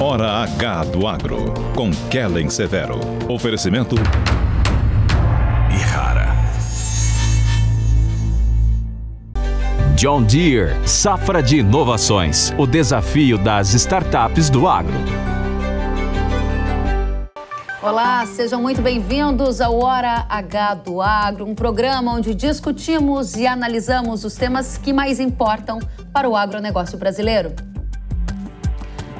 Hora H do Agro, com Kellen Severo. Oferecimento Ihara. John Deere, safra de inovações. O desafio das startups do agro. Olá, sejam muito bem-vindos ao Hora H do Agro, um programa onde discutimos e analisamos os temas que mais importam para o agronegócio brasileiro.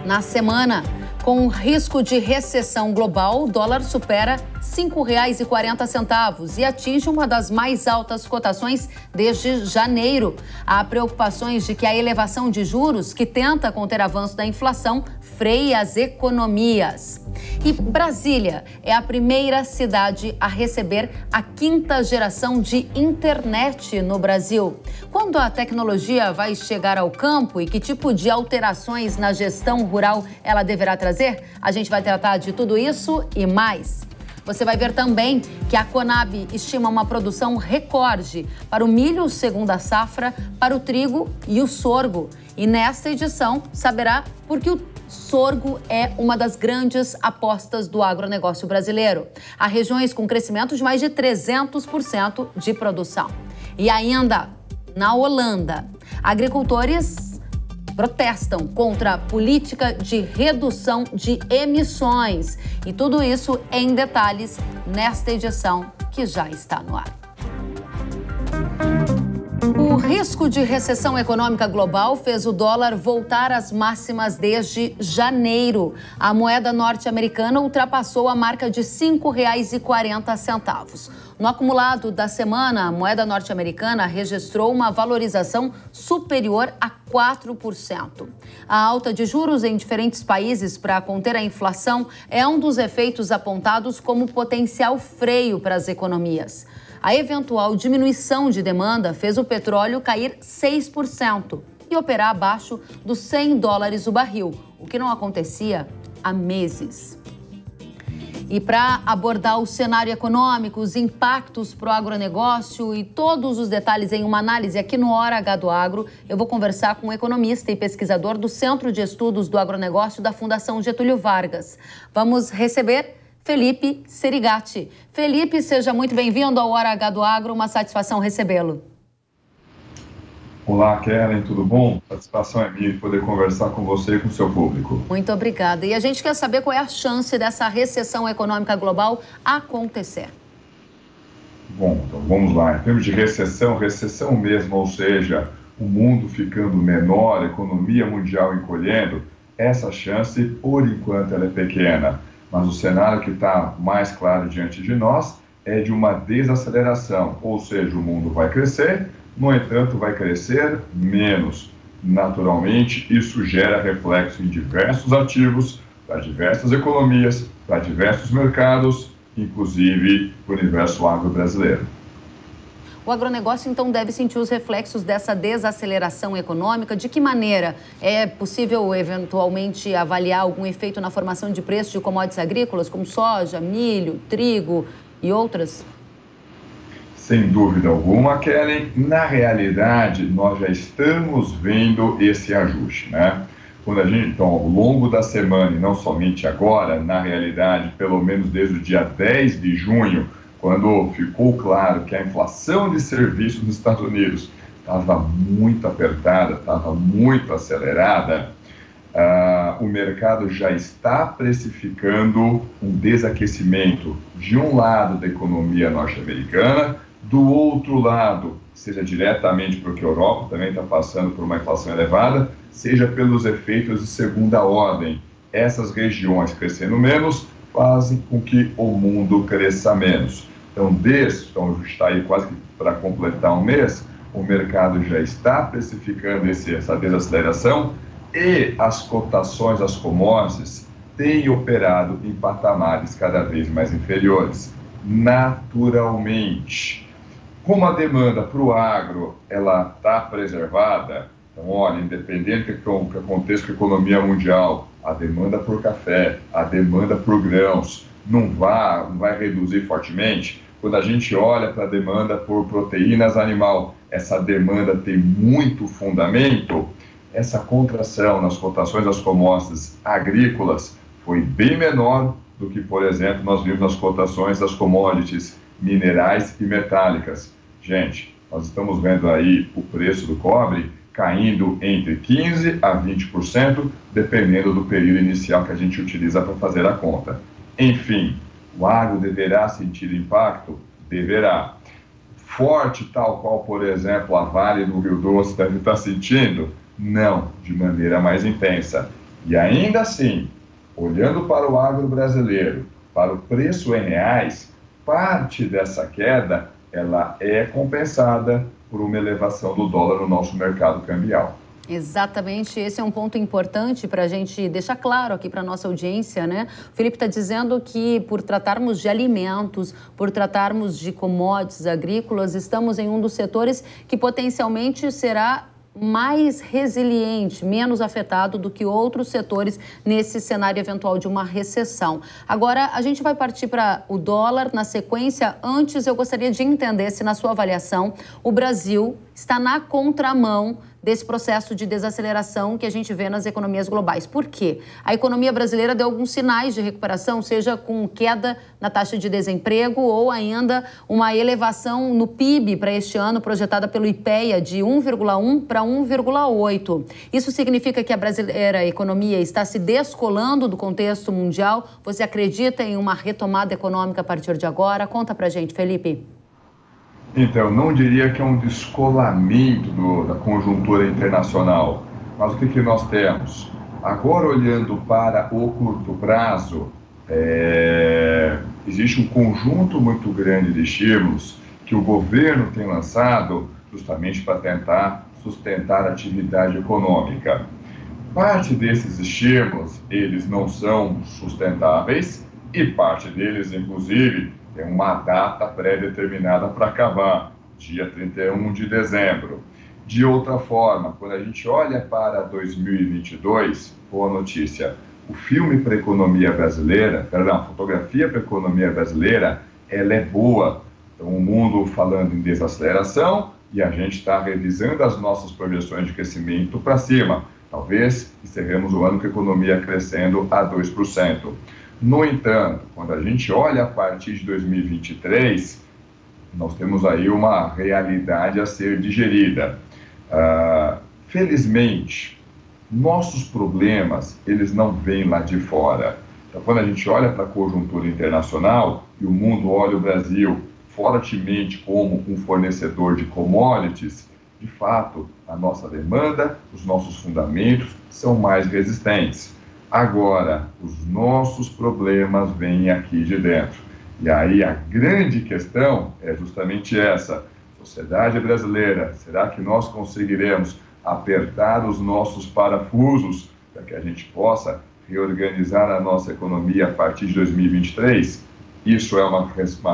Na semana, com risco de recessão global, o dólar supera R$ 5,40 e atinge uma das mais altas cotações desde janeiro. Há preocupações de que a elevação de juros, que tenta conter avanço da inflação, freie as economias. E Brasília é a primeira cidade a receber a 5ª geração de internet no Brasil. Quando a tecnologia vai chegar ao campo e que tipo de alterações na gestão rural ela deverá trazer? A gente vai tratar de tudo isso e mais. Você vai ver também que a Conab estima uma produção recorde para o milho segunda safra, para o trigo e o sorgo. E nesta edição saberá por que o sorgo é uma das grandes apostas do agronegócio brasileiro. Há regiões com crescimento de mais de 300% de produção. E ainda, na Holanda, agricultores protestam contra a política de redução de emissões. E tudo isso em detalhes nesta edição que já está no ar. O risco de recessão econômica global fez o dólar voltar às máximas desde janeiro. A moeda norte-americana ultrapassou a marca de R$ 5,40. No acumulado da semana, a moeda norte-americana registrou uma valorização superior a 4%. A alta de juros em diferentes países para conter a inflação é um dos efeitos apontados como potencial freio para as economias. A eventual diminuição de demanda fez o petróleo cair 6% e operar abaixo dos $100 o barril, o que não acontecia há meses. E para abordar o cenário econômico, os impactos para o agronegócio e todos os detalhes em uma análise aqui no Hora H do Agro, eu vou conversar com o economista e pesquisador do Centro de Estudos do Agronegócio da Fundação Getúlio Vargas. Vamos receber Felipe Serigati. Felipe, seja muito bem-vindo ao Hora H do Agro, uma satisfação recebê-lo. Olá, Kellen, tudo bom? Satisfação é minha de poder conversar com você e com o seu público. Muito obrigada. E a gente quer saber qual é a chance dessa recessão econômica global acontecer. Bom, então vamos lá. Em termos de recessão mesmo, ou seja, o mundo ficando menor, a economia mundial encolhendo, essa chance, por enquanto, ela é pequena. Mas o cenário que está mais claro diante de nós é de uma desaceleração, ou seja, o mundo vai crescer, no entanto, vai crescer menos. Naturalmente, isso gera reflexo em diversos ativos, para diversas economias, para diversos mercados, inclusive o universo agro brasileiro. O agronegócio, então, deve sentir os reflexos dessa desaceleração econômica. De que maneira é possível, eventualmente, avaliar algum efeito na formação de preços de commodities agrícolas, como soja, milho, trigo e outras? Sem dúvida alguma, Kellen. Na realidade, nós já estamos vendo esse ajuste, né? Quando a gente, então, ao longo da semana, e não somente agora, na realidade, pelo menos desde o dia 10 de junho, quando ficou claro que a inflação de serviços nos Estados Unidos estava muito apertada, estava muito acelerada, o mercado já está precificando um desaquecimento de um lado da economia norte-americana, do outro lado, seja diretamente porque a Europa também está passando por uma inflação elevada, seja pelos efeitos de segunda ordem. Essas regiões crescendo menos fazem com que o mundo cresça menos. Então, está aí quase que para completar um mês, o mercado já está precificando essa desaceleração e as cotações, as commodities, têm operado em patamares cada vez mais inferiores, naturalmente. Como a demanda para o agro ela está preservada, então, olha, independente do que aconteça com a economia mundial, a demanda por café, a demanda por grãos não vai reduzir fortemente, Quando a gente olha para a demanda por proteínas animal, essa demanda tem muito fundamento. Essa contração nas cotações das commodities agrícolas foi bem menor do que, por exemplo, nós vimos nas cotações das commodities minerais e metálicas. Gente, nós estamos vendo aí o preço do cobre caindo entre 15% a 20%, dependendo do período inicial que a gente utiliza para fazer a conta. Enfim, o agro deverá sentir impacto? Deverá. Forte, tal qual, por exemplo, a Vale do Rio Doce deve estar sentindo? Não, de maneira mais intensa. E ainda assim, olhando para o agro brasileiro, para o preço em reais, parte dessa queda ela é compensada por uma elevação do dólar no nosso mercado cambial. Exatamente, esse é um ponto importante para a gente deixar claro aqui para a nossa audiência, né? O Felipe está dizendo que por tratarmos de alimentos, por tratarmos de commodities agrícolas, estamos em um dos setores que potencialmente será mais resiliente, menos afetado do que outros setores nesse cenário eventual de uma recessão. Agora, a gente vai partir para o dólar na sequência. Antes, eu gostaria de entender se, na sua avaliação, o Brasil está na contramão desse processo de desaceleração que a gente vê nas economias globais. Por quê? A economia brasileira deu alguns sinais de recuperação, seja com queda na taxa de desemprego ou ainda uma elevação no PIB para este ano, projetada pelo IPEA de 1,1 para 1,8. Isso significa que a brasileira economia está se descolando do contexto mundial? Você acredita em uma retomada econômica a partir de agora? Conta pra gente, Felipe. Então, não diria que é um descolamento da conjuntura internacional, mas o que nós temos? Agora, olhando para o curto prazo, existe um conjunto muito grande de estímulos que o governo tem lançado justamente para tentar sustentar a atividade econômica. Parte desses estímulos, eles não são sustentáveis e parte deles, inclusive, tem uma data pré-determinada para acabar, dia 31 de dezembro. De outra forma, quando a gente olha para 2022, boa notícia, o filme para a economia brasileira, a fotografia para a economia brasileira, ela é boa. Então, o mundo falando em desaceleração e a gente está revisando as nossas projeções de crescimento para cima. Talvez encerremos o ano com a economia crescendo a 2%. No entanto, quando a gente olha a partir de 2023, nós temos aí uma realidade a ser digerida. Felizmente, nossos problemas, eles não vêm lá de fora. Então, quando a gente olha para a conjuntura internacional e o mundo olha o Brasil fortemente como um fornecedor de commodities, de fato, a nossa demanda, os nossos fundamentos são mais resistentes. Agora, os nossos problemas vêm aqui de dentro. E aí a grande questão é justamente essa. Sociedade brasileira, será que nós conseguiremos apertar os nossos parafusos para que a gente possa reorganizar a nossa economia a partir de 2023? Isso é uma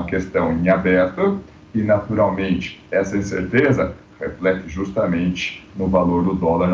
questão em aberto e, naturalmente, essa incerteza reflete justamente no valor do dólar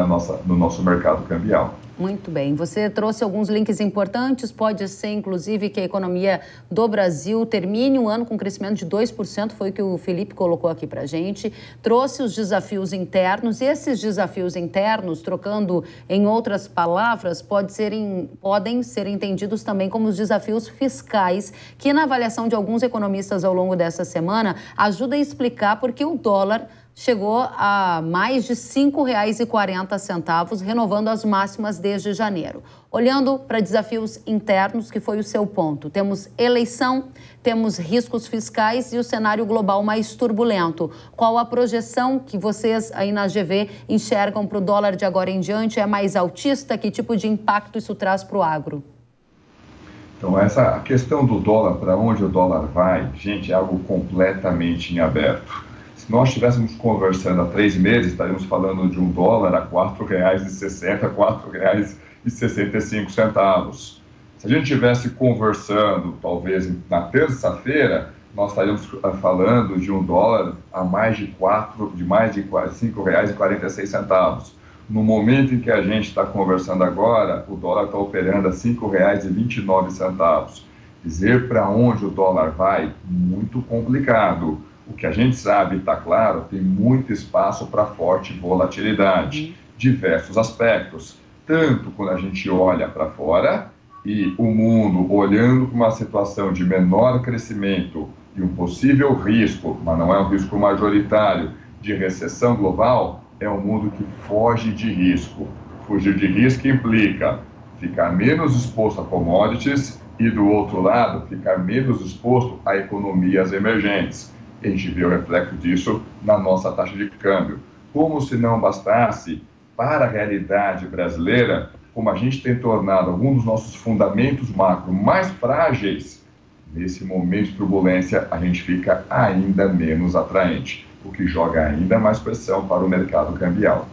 no nosso mercado cambial. Muito bem. Você trouxe alguns links importantes. Pode ser, inclusive, que a economia do Brasil termine o ano com crescimento de 2%, foi o que o Felipe colocou aqui para a gente. Trouxe os desafios internos. E esses desafios internos, trocando em outras palavras, podem ser entendidos também como os desafios fiscais, que, na avaliação de alguns economistas ao longo dessa semana, ajuda a explicar por que o dólar chegou a mais de R$ 5,40, renovando as máximas desde janeiro. Olhando para desafios internos, que foi o seu ponto, temos eleição, temos riscos fiscais e o cenário global mais turbulento. Qual a projeção que vocês aí na GV enxergam para o dólar de agora em diante? É mais altista? Que tipo de impacto isso traz para o agro? Então, a questão do dólar, para onde o dólar vai, gente, é algo completamente em aberto. Se nós estivéssemos conversando há 3 meses, estaríamos falando de um dólar a R$ 4,60, R$ 4,65. Se a gente estivesse conversando, talvez na terça-feira, nós estaríamos falando de um dólar a mais de R$ 5,46. No momento em que a gente está conversando agora, o dólar está operando a R$ 5,29. Dizer para onde o dólar vai, muito complicado. O que a gente sabe, está claro, tem muito espaço para forte volatilidade, diversos aspectos. Tanto quando a gente olha para fora e o mundo olhando para uma situação de menor crescimento e um possível risco, mas não é um risco majoritário, de recessão global, é um mundo que foge de risco. Fugir de risco implica ficar menos exposto a commodities e, do outro lado, ficar menos exposto a economias emergentes. A gente vê o reflexo disso na nossa taxa de câmbio. Como se não bastasse, para a realidade brasileira, como a gente tem tornado alguns dos nossos fundamentos macro mais frágeis, nesse momento de turbulência a gente fica ainda menos atraente, o que joga ainda mais pressão para o mercado cambial.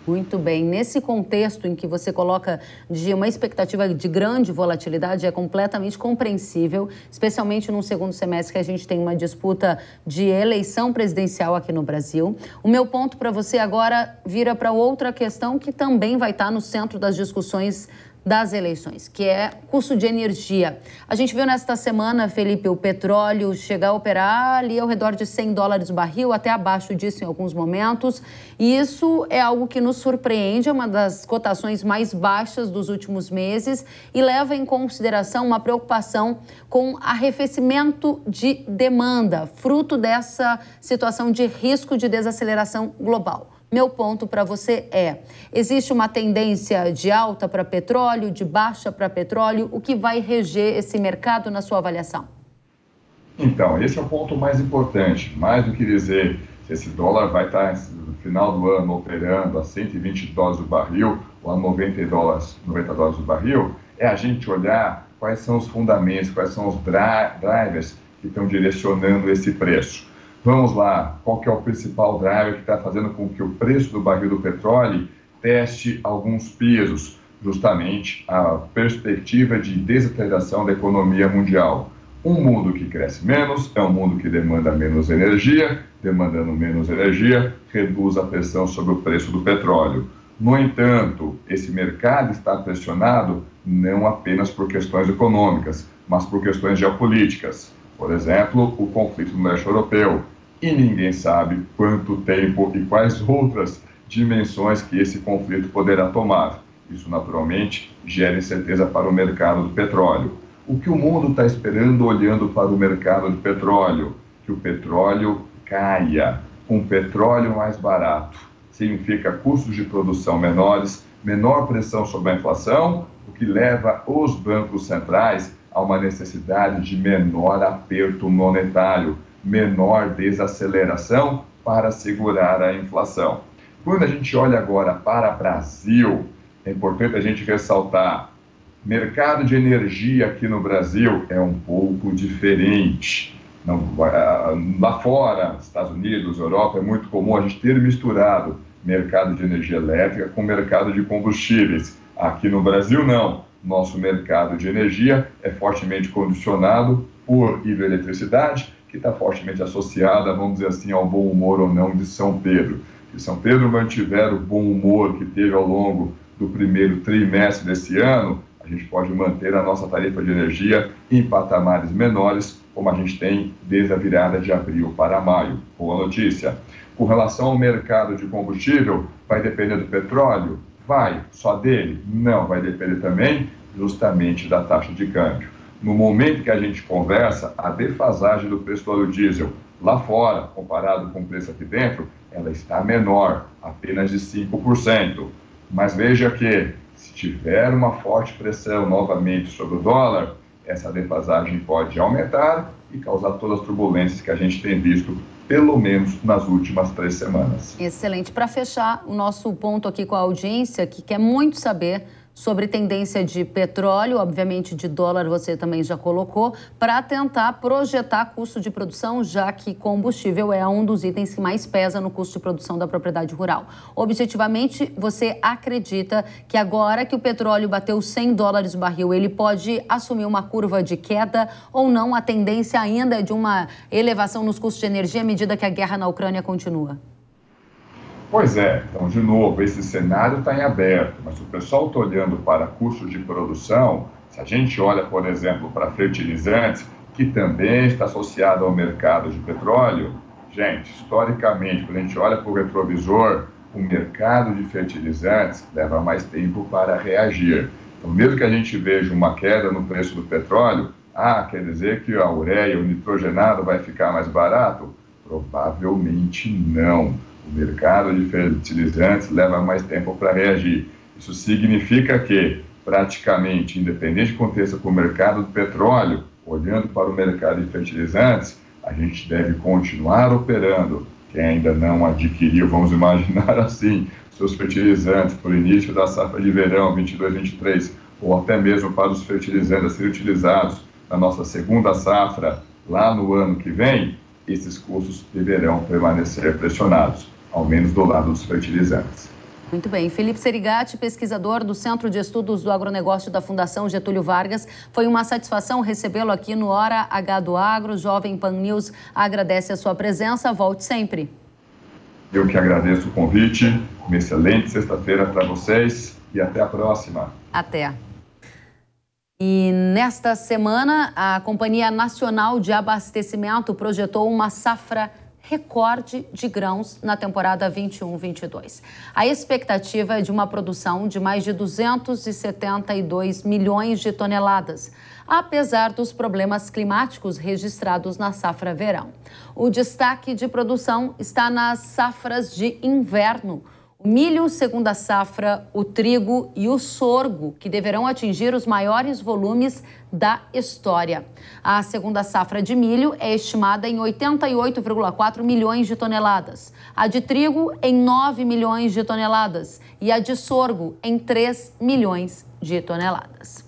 Muito bem. Nesse contexto em que você coloca de uma expectativa de grande volatilidade, é completamente compreensível, especialmente num segundo semestre que a gente tem uma disputa de eleição presidencial aqui no Brasil. O meu ponto para você agora vira para outra questão que também vai estar no centro das discussões das eleições, que é custo de energia. A gente viu nesta semana, Felipe, o petróleo chegar a operar ali ao redor de $100 o barril, até abaixo disso em alguns momentos. E isso é algo que nos surpreende, é uma das cotações mais baixas dos últimos meses e leva em consideração uma preocupação com arrefecimento de demanda, fruto dessa situação de risco de desaceleração global. Meu ponto para você é, existe uma tendência de alta para petróleo, de baixa para petróleo? O que vai reger esse mercado na sua avaliação? Então, esse é o ponto mais importante. Mais do que dizer se esse dólar vai estar no final do ano operando a $120 o barril ou a $90 o barril, é a gente olhar quais são os fundamentos, quais são os drivers que estão direcionando esse preço. Vamos lá, qual que é o principal driver que está fazendo com que o preço do barril do petróleo teste alguns pisos? Justamente a perspectiva de desaceleração da economia mundial. Um mundo que cresce menos é um mundo que demanda menos energia, demandando menos energia, reduz a pressão sobre o preço do petróleo. No entanto, esse mercado está pressionado não apenas por questões econômicas, mas por questões geopolíticas. Por exemplo, o conflito no leste europeu. E ninguém sabe quanto tempo e quais outras dimensões que esse conflito poderá tomar. Isso, naturalmente, gera incerteza para o mercado do petróleo. O que o mundo está esperando olhando para o mercado de petróleo? Que o petróleo caia. Um petróleo mais barato significa custos de produção menores, menor pressão sobre a inflação, o que leva os bancos centrais a uma necessidade de menor aperto monetário, menor desaceleração para segurar a inflação. Quando a gente olha agora para o Brasil, é importante a gente ressaltar, mercado de energia aqui no Brasil é um pouco diferente. Lá fora, Estados Unidos, Europa, é muito comum a gente ter misturado mercado de energia elétrica com mercado de combustíveis. Aqui no Brasil, não. Nosso mercado de energia é fortemente condicionado por hidroeletricidade, que está fortemente associada, vamos dizer assim, ao bom humor ou não de São Pedro. Se São Pedro mantiver o bom humor que teve ao longo do primeiro trimestre desse ano, a gente pode manter a nossa tarifa de energia em patamares menores, como a gente tem desde a virada de abril para maio. Boa notícia. Com relação ao mercado de combustível, vai depender do petróleo? Vai. Só dele? Não, vai depender também justamente da taxa de câmbio. No momento que a gente conversa, a defasagem do preço do óleo diesel lá fora, comparado com o preço aqui dentro, ela está menor, apenas de 5%. Mas veja que, se tiver uma forte pressão novamente sobre o dólar, essa defasagem pode aumentar e causar todas as turbulências que a gente tem visto, pelo menos nas últimas 3 semanas. Excelente. Para fechar o nosso ponto aqui com a audiência, que quer muito saber sobre tendência de petróleo, obviamente de dólar você também já colocou, para tentar projetar custo de produção, já que combustível é um dos itens que mais pesa no custo de produção da propriedade rural. Objetivamente, você acredita que agora que o petróleo bateu $100 o barril, ele pode assumir uma curva de queda ou não? A tendência ainda é de uma elevação nos custos de energia à medida que a guerra na Ucrânia continua? Pois é, então, de novo, esse cenário está em aberto, mas se o pessoal está olhando para custos de produção, Se a gente olha, por exemplo, para fertilizantes, que também está associado ao mercado de petróleo, gente, historicamente, quando a gente olha para o retrovisor, o mercado de fertilizantes leva mais tempo para reagir. Então, mesmo que a gente veja uma queda no preço do petróleo, quer dizer que a ureia, o nitrogenado vai ficar mais barato? Provavelmente não. O mercado de fertilizantes leva mais tempo para reagir. Isso significa que, praticamente, independente do que aconteça com o mercado do petróleo, olhando para o mercado de fertilizantes, a gente deve continuar operando. Quem ainda não adquiriu, vamos imaginar assim, seus fertilizantes para o início da safra de verão 22-23, ou até mesmo para os fertilizantes a serem utilizados na nossa segunda safra lá no ano que vem, esses custos deverão permanecer pressionados, ao menos do lado dos fertilizantes. Muito bem. Felipe Serigati, pesquisador do Centro de Estudos do Agronegócio da Fundação Getúlio Vargas. Foi uma satisfação recebê-lo aqui no Hora H do Agro. Jovem Pan News agradece a sua presença. Volte sempre. Eu que agradeço o convite. Uma excelente sexta-feira para vocês e até a próxima. Até. E nesta semana, a Companhia Nacional de Abastecimento projetou uma safra recorde de grãos na temporada 21-22. A expectativa é de uma produção de mais de 272 milhões de toneladas, apesar dos problemas climáticos registrados na safra verão. O destaque de produção está nas safras de inverno. O milho, segunda safra, o trigo e o sorgo, que deverão atingir os maiores volumes da história. A segunda safra de milho é estimada em 88,4 milhões de toneladas, a de trigo em 9 milhões de toneladas e a de sorgo em 3 milhões de toneladas.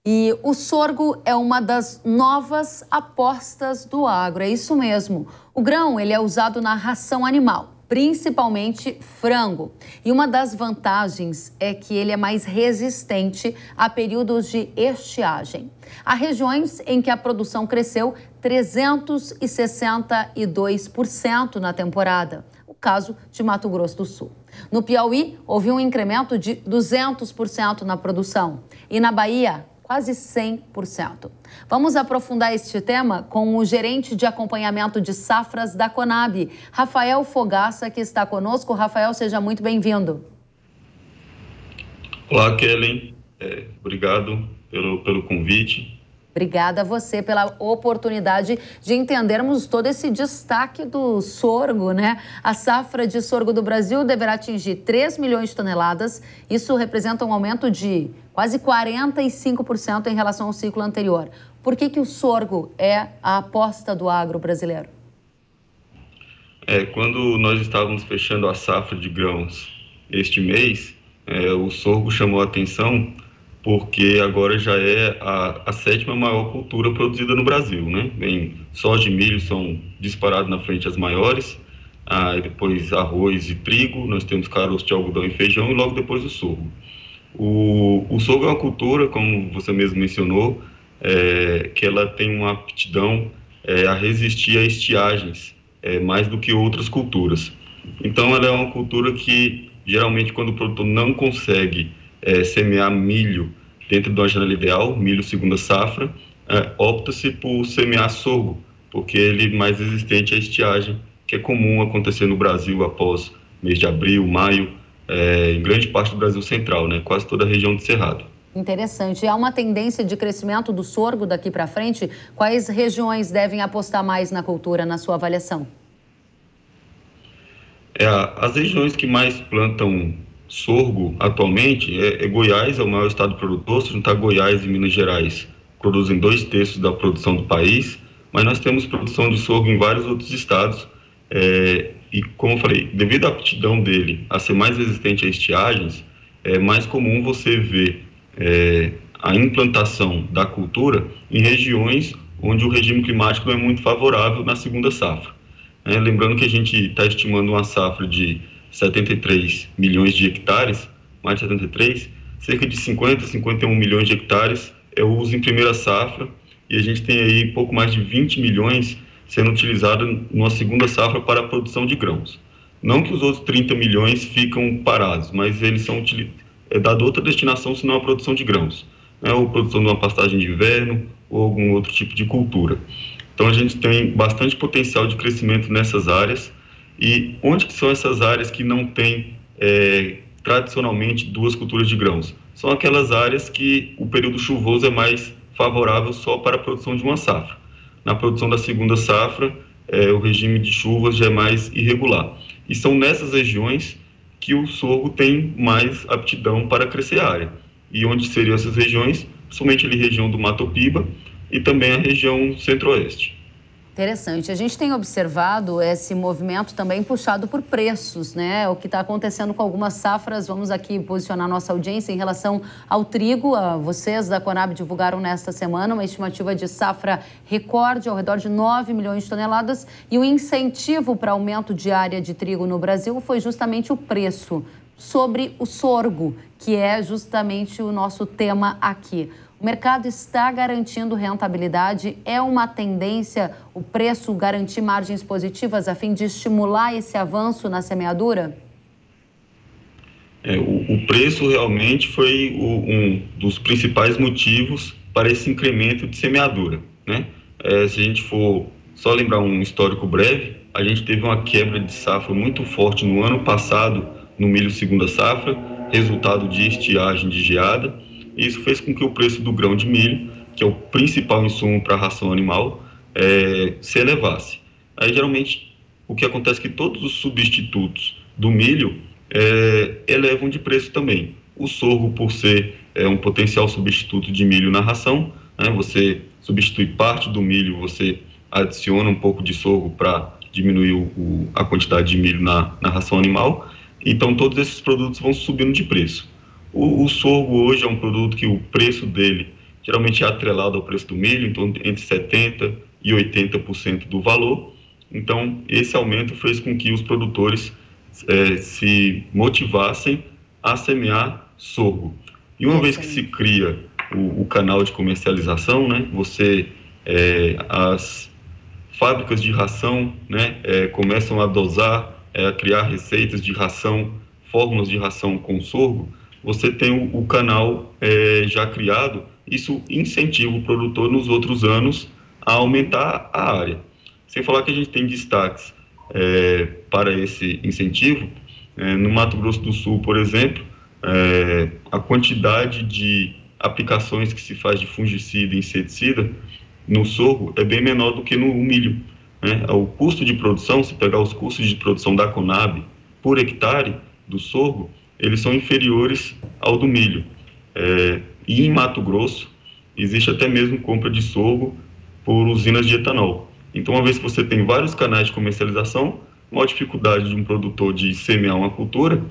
E o sorgo é uma das novas apostas do agro, é isso mesmo. O grão ele é usado na ração animal, principalmente frango. E uma das vantagens é que ele é mais resistente a períodos de estiagem. Há regiões em que a produção cresceu 362% na temporada. O caso de Mato Grosso do Sul. No Piauí, houve um incremento de 200% na produção. E na Bahia, quase 100%. Vamos aprofundar este tema com o gerente de acompanhamento de safras da Conab, Rafael Fogaça, que está conosco. Rafael, seja muito bem-vindo. Olá, Kellen. Obrigado pelo convite. Obrigada a você pela oportunidade de entendermos todo esse destaque do sorgo, né? A safra de sorgo do Brasil deverá atingir 3 milhões de toneladas. Isso representa um aumento de quase 45% em relação ao ciclo anterior. Por que o sorgo é a aposta do agro brasileiro? Quando nós estávamos fechando a safra de grãos este mês, o sorgo chamou a atenção porque agora já é a 7ª maior cultura produzida no Brasil, né? Soja e milho são disparados na frente as maiores, depois arroz e trigo, nós temos caroço de algodão e feijão e logo depois o sorgo. O sorgo é uma cultura, como você mesmo mencionou, que ela tem uma aptidão a resistir a estiagens, mais do que outras culturas. Então ela é uma cultura que geralmente quando o produtor não consegue semear milho dentro de uma janela ideal, milho segunda safra, opta-se por semear sorgo, porque ele é mais resistente à estiagem, que é comum acontecer no Brasil após mês de abril, maio, em grande parte do Brasil central, né? Quase toda a região do Cerrado. Interessante. Há uma tendência de crescimento do sorgo daqui para frente? Quais regiões devem apostar mais na cultura, na sua avaliação? As regiões que mais plantam sorgo atualmente Goiás, é o maior estado produtor. Se juntar Goiás e Minas Gerais, produzem 2/3 da produção do país, mas nós temos produção de sorgo em vários outros estados, e como eu falei, devido à aptidão dele a ser mais resistente a estiagens, é mais comum você ver a implantação da cultura em regiões onde o regime climático não é muito favorável na segunda safra. Lembrando que a gente está estimando uma safra de 73 milhões de hectares, mais de 73, cerca de 51 milhões de hectares é o uso em primeira safra, e a gente tem aí pouco mais de 20 milhões sendo utilizado numa segunda safra para a produção de grãos. Não que os outros 30 milhões ficam parados, mas eles são dado outra destinação senão a produção de grãos, né, ou produção de uma pastagem de inverno ou algum outro tipo de cultura. Então a gente tem bastante potencial de crescimento nessas áreas. E onde que são essas áreas que não têm tradicionalmente duas culturas de grãos? São aquelas áreas que o período chuvoso é mais favorável só para a produção de uma safra. Na produção da segunda safra, o regime de chuvas já é mais irregular. E são nessas regiões que o sorgo tem mais aptidão para crescer a área. E onde seriam essas regiões? Principalmente ali região do Mato Piba e também a região centro-oeste. Interessante. A gente tem observado esse movimento também puxado por preços, né? O que está acontecendo com algumas safras. Vamos aqui posicionar nossa audiência em relação ao trigo. Vocês da Conab divulgaram nesta semana uma estimativa de safra recorde ao redor de 9 milhões de toneladas, e o incentivo para aumento de área de trigo no Brasil foi justamente o preço sobre o sorgo, que é justamente o nosso tema aqui. O mercado está garantindo rentabilidade? É uma tendência o preço garantir margens positivas a fim de estimular esse avanço na semeadura? O preço realmente foi um dos principais motivos para esse incremento de semeadura, né? Se a gente for só lembrar um histórico breve, a gente teve uma quebra de safra muito forte no ano passado no milho segunda safra, resultado de estiagem de geada. Isso fez com que o preço do grão de milho, que é o principal insumo para a ração animal, se elevasse. Aí, geralmente, o que acontece é que todos os substitutos do milho elevam de preço também. O sorgo, por ser um potencial substituto de milho na ração, né, você substitui parte do milho, você adiciona um pouco de sorgo para diminuir a quantidade de milho na ração animal. Então, todos esses produtos vão subindo de preço. O sorgo hoje é um produto que o preço dele geralmente é atrelado ao preço do milho, então entre 70% e 80% do valor. Então, esse aumento fez com que os produtores se motivassem a semear sorgo. E uma vez que se cria o canal de comercialização, né, as fábricas de ração, né, começam a dosar, a criar receitas de ração, fórmulas de ração com sorgo. Você tem o canal já criado, isso incentiva o produtor nos outros anos a aumentar a área. Sem falar que a gente tem destaques para esse incentivo. No Mato Grosso do Sul, por exemplo, a quantidade de aplicações que se faz de fungicida e inseticida no sorgo é bem menor do que no milho, né? O custo de produção, se pegar os custos de produção da Conab por hectare do sorgo, eles são inferiores ao do milho. E em Mato Grosso, existe até mesmo compra de sorgo por usinas de etanol. Então, uma vez que você tem vários canais de comercialização, uma dificuldade de um produtor de semear uma cultura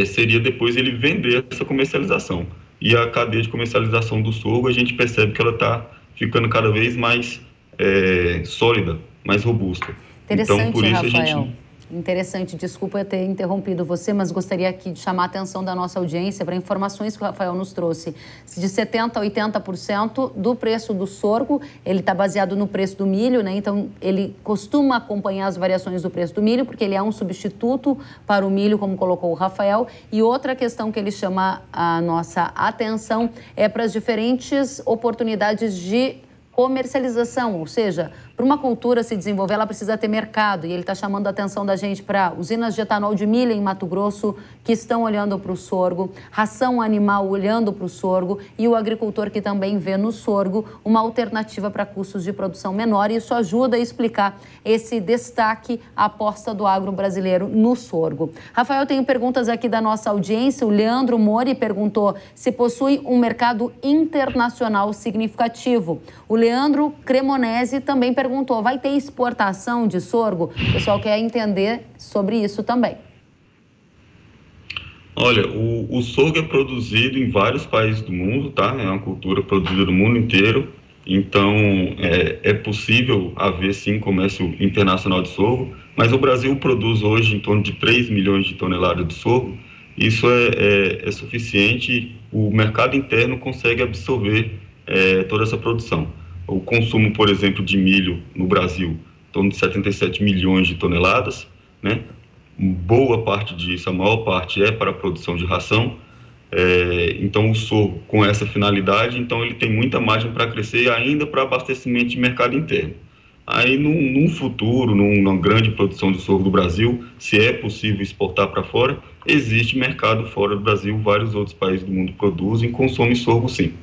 seria depois ele vender essa comercialização. E a cadeia de comercialização do sorgo, a gente percebe que ela está ficando cada vez mais sólida, mais robusta. Interessante, então, por isso Rafael. a gente... Interessante, desculpa eu ter interrompido você, mas gostaria aqui de chamar a atenção da nossa audiência para informações que o Rafael nos trouxe. De 70% a 80% do preço do sorgo, ele está baseado no preço do milho, né? Então ele costuma acompanhar as variações do preço do milho, porque ele é um substituto para o milho, como colocou o Rafael. E outra questão que ele chama a nossa atenção é para as diferentes oportunidades de comercialização, ou seja, para uma cultura se desenvolver, ela precisa ter mercado, e ele está chamando a atenção da gente para usinas de etanol de milho em Mato Grosso, que estão olhando para o sorgo, ração animal olhando para o sorgo, e o agricultor que também vê no sorgo uma alternativa para custos de produção menor, e isso ajuda a explicar esse destaque, a aposta do agro brasileiro no sorgo. Rafael, tenho perguntas aqui da nossa audiência. O Leandro Mori perguntou se possui um mercado internacional significativo. O Leandro Cremonese também perguntou, vai ter exportação de sorgo? O pessoal quer entender sobre isso também. Olha, o sorgo é produzido em vários países do mundo, tá? É uma cultura produzida no mundo inteiro, então é possível haver sim comércio internacional de sorgo, mas o Brasil produz hoje em torno de 3 milhões de toneladas de sorgo. Isso é suficiente, o mercado interno consegue absorver toda essa produção. O consumo, por exemplo, de milho no Brasil, em torno de 77 milhões de toneladas, né? boa parte disso, a maior parte é para a produção de ração. Então o sorgo, com essa finalidade, então ele tem muita margem para crescer ainda para abastecimento de mercado interno. Aí num futuro, numa grande produção de sorgo do Brasil, se é possível exportar para fora, existe mercado fora do Brasil, vários outros países do mundo produzem e consomem sorgo sim.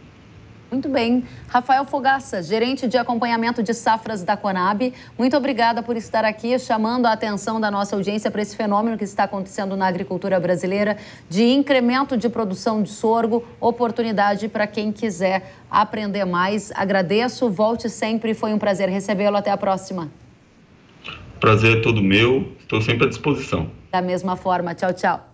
Muito bem. Rafael Fogaça, gerente de acompanhamento de safras da Conab, muito obrigada por estar aqui chamando a atenção da nossa audiência para esse fenômeno que está acontecendo na agricultura brasileira de incremento de produção de sorgo, oportunidade para quem quiser aprender mais. Agradeço, volte sempre, foi um prazer recebê-lo. Até a próxima. Prazer é todo meu, estou sempre à disposição. Da mesma forma, tchau, tchau.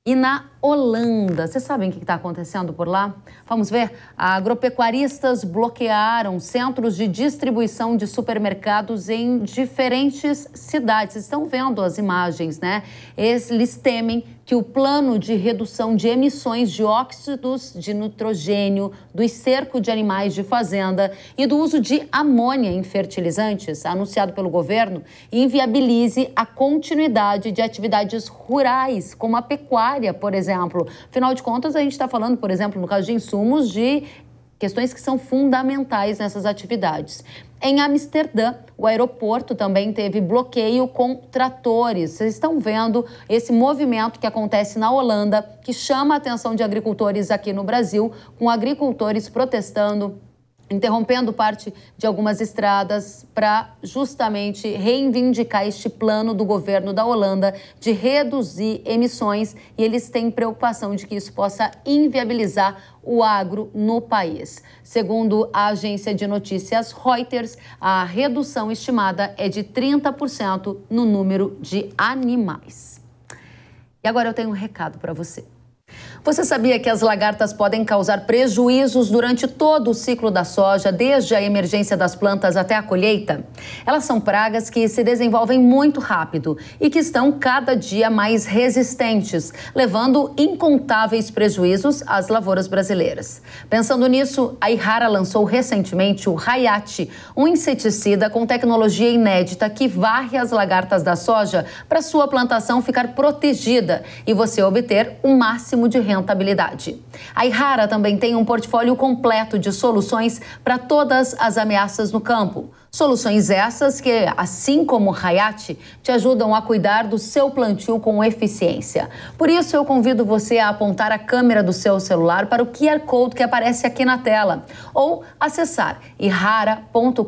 E na Holanda, vocês sabem o que está acontecendo por lá? Vamos ver. Agropecuaristas bloquearam centros de distribuição de supermercados em diferentes cidades. Vocês estão vendo as imagens, né? Eles temem que o plano de redução de emissões de óxidos de nitrogênio, do esterco de animais de fazenda e do uso de amônia em fertilizantes, anunciado pelo governo, inviabilize a continuidade de atividades rurais, como a pecuária, por exemplo. Afinal de contas, a gente está falando, por exemplo, no caso de insumos, de questões que são fundamentais nessas atividades. Em Amsterdã, o aeroporto também teve bloqueio com tratores. Vocês estão vendo esse movimento que acontece na Holanda, que chama a atenção de agricultores aqui no Brasil, com agricultores protestando, interrompendo parte de algumas estradas para justamente reivindicar este plano do governo da Holanda de reduzir emissões, e eles têm preocupação de que isso possa inviabilizar o agro no país. Segundo a agência de notícias Reuters, a redução estimada é de 30% no número de animais. E agora eu tenho um recado para você. Você sabia que as lagartas podem causar prejuízos durante todo o ciclo da soja, desde a emergência das plantas até a colheita? Elas são pragas que se desenvolvem muito rápido e que estão cada dia mais resistentes, levando incontáveis prejuízos às lavouras brasileiras. Pensando nisso, a Yara lançou recentemente o Hayat, um inseticida com tecnologia inédita que varre as lagartas da soja para sua plantação ficar protegida e você obter o máximo de rentabilidade. A Yara também tem um portfólio completo de soluções para todas as ameaças no campo. Soluções essas que, assim como o Hayat, te ajudam a cuidar do seu plantio com eficiência. Por isso, eu convido você a apontar a câmera do seu celular para o QR Code que aparece aqui na tela ou acessar yara.com.br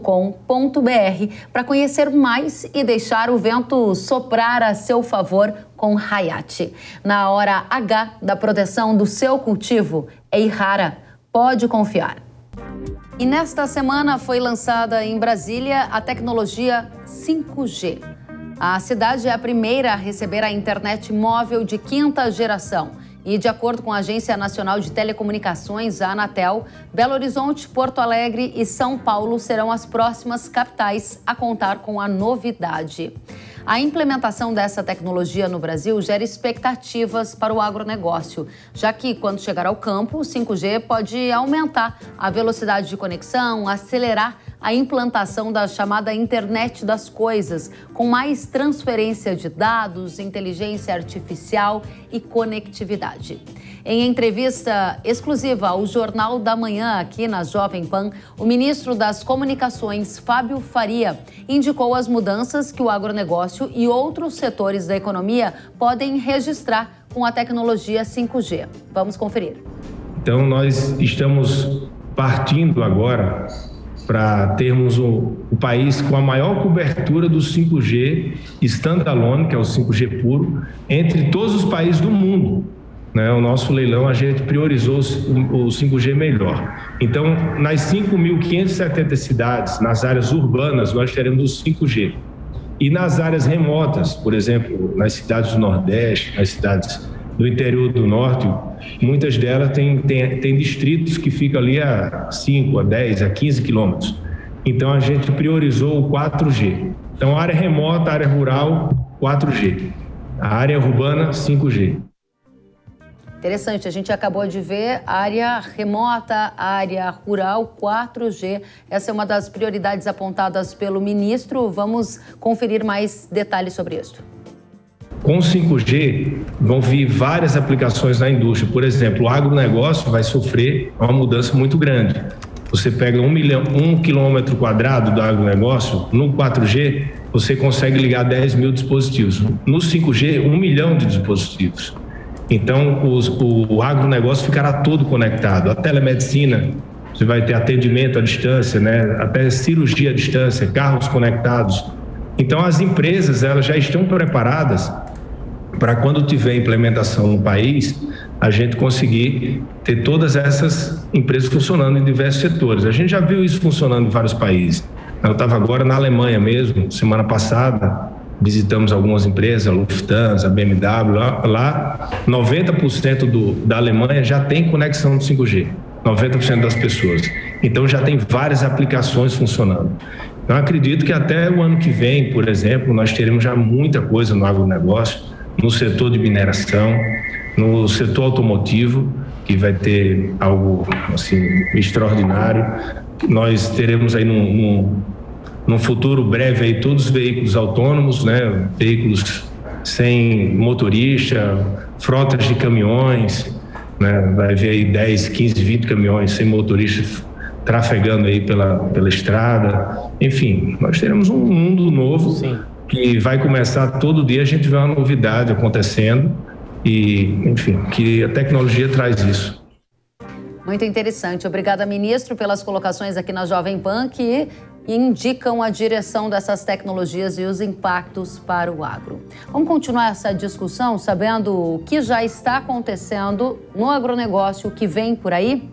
para conhecer mais e deixar o vento soprar a seu favor com Hayat. Na hora H da proteção do seu cultivo, é Yara. Pode confiar. E nesta semana foi lançada em Brasília a tecnologia 5G. A cidade é a primeira a receber a internet móvel de quinta geração. E, de acordo com a Agência Nacional de Telecomunicações, a Anatel, Belo Horizonte, Porto Alegre e São Paulo serão as próximas capitais a contar com a novidade. A implementação dessa tecnologia no Brasil gera expectativas para o agronegócio, já que, quando chegar ao campo, o 5G pode aumentar a velocidade de conexão, acelerar a implantação da chamada internet das coisas, com mais transferência de dados, inteligência artificial e conectividade. Em entrevista exclusiva ao Jornal da Manhã, aqui na Jovem Pan, o ministro das Comunicações, Fábio Faria, indicou as mudanças que o agronegócio e outros setores da economia podem registrar com a tecnologia 5G. Vamos conferir. Então, nós estamos partindo agora para termos o país com a maior cobertura do 5G standalone, que é o 5G puro, entre todos os países do mundo. O nosso leilão, a gente priorizou o 5G melhor. Então, nas 5.570 cidades, nas áreas urbanas, nós teremos o 5G. E nas áreas remotas, por exemplo, nas cidades do Nordeste, nas cidades do interior do Norte, muitas delas têm distritos que ficam ali a 5, a 10, a 15 quilômetros. Então, a gente priorizou o 4G. Então, área remota, área rural, 4G. A área urbana, 5G. Interessante, a gente acabou de ver área remota, área rural, 4G. Essa é uma das prioridades apontadas pelo ministro. Vamos conferir mais detalhes sobre isso. Com 5G, vão vir várias aplicações na indústria. Por exemplo, o agronegócio vai sofrer uma mudança muito grande. Você pega 1 quilômetro quadrado do agronegócio, no 4G, você consegue ligar 10 mil dispositivos. No 5G, 1 milhão de dispositivos. Então, o agronegócio ficará todo conectado. A telemedicina, você vai ter atendimento à distância, né? Até cirurgia à distância, carros conectados. Então, as empresas, elas já estão preparadas para quando tiver implementação no país, a gente conseguir ter todas essas empresas funcionando em diversos setores. A gente já viu isso funcionando em vários países. Eu estava agora na Alemanha mesmo, semana passada, visitamos algumas empresas, a Lufthansa, a BMW, lá 90% da Alemanha já tem conexão do 5G, 90% das pessoas. Então já tem várias aplicações funcionando. Eu acredito que até o ano que vem, por exemplo, nós teremos já muita coisa no agronegócio, no setor de mineração, no setor automotivo, que vai ter algo assim extraordinário. Nós teremos aí num futuro breve aí todos os veículos autônomos, né? Veículos sem motorista, frotas de caminhões, né? Vai ver aí 10, 15, 20 caminhões sem motorista trafegando aí pela estrada. Enfim, nós teremos um mundo novo. Sim. Que vai começar todo dia, a gente vê uma novidade acontecendo e, enfim, que a tecnologia traz isso. Muito interessante. Obrigada, ministro, pelas colocações aqui na Jovem Pan, que indicam a direção dessas tecnologias e os impactos para o agro. Vamos continuar essa discussão sabendo o que já está acontecendo no agronegócio, o que vem por aí?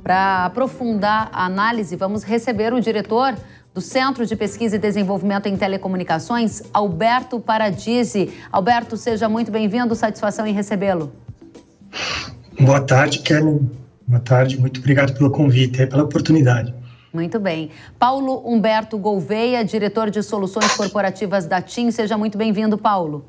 Para aprofundar a análise, vamos receber o diretor do Centro de Pesquisa e Desenvolvimento em Telecomunicações, Alberto Paradisi. Alberto, seja muito bem-vindo, satisfação em recebê-lo. Boa tarde, Kellen. Boa tarde, muito obrigado pelo convite e pela oportunidade. Muito bem. Paulo Humberto Gouveia, diretor de Soluções Corporativas da TIM. Seja muito bem-vindo, Paulo.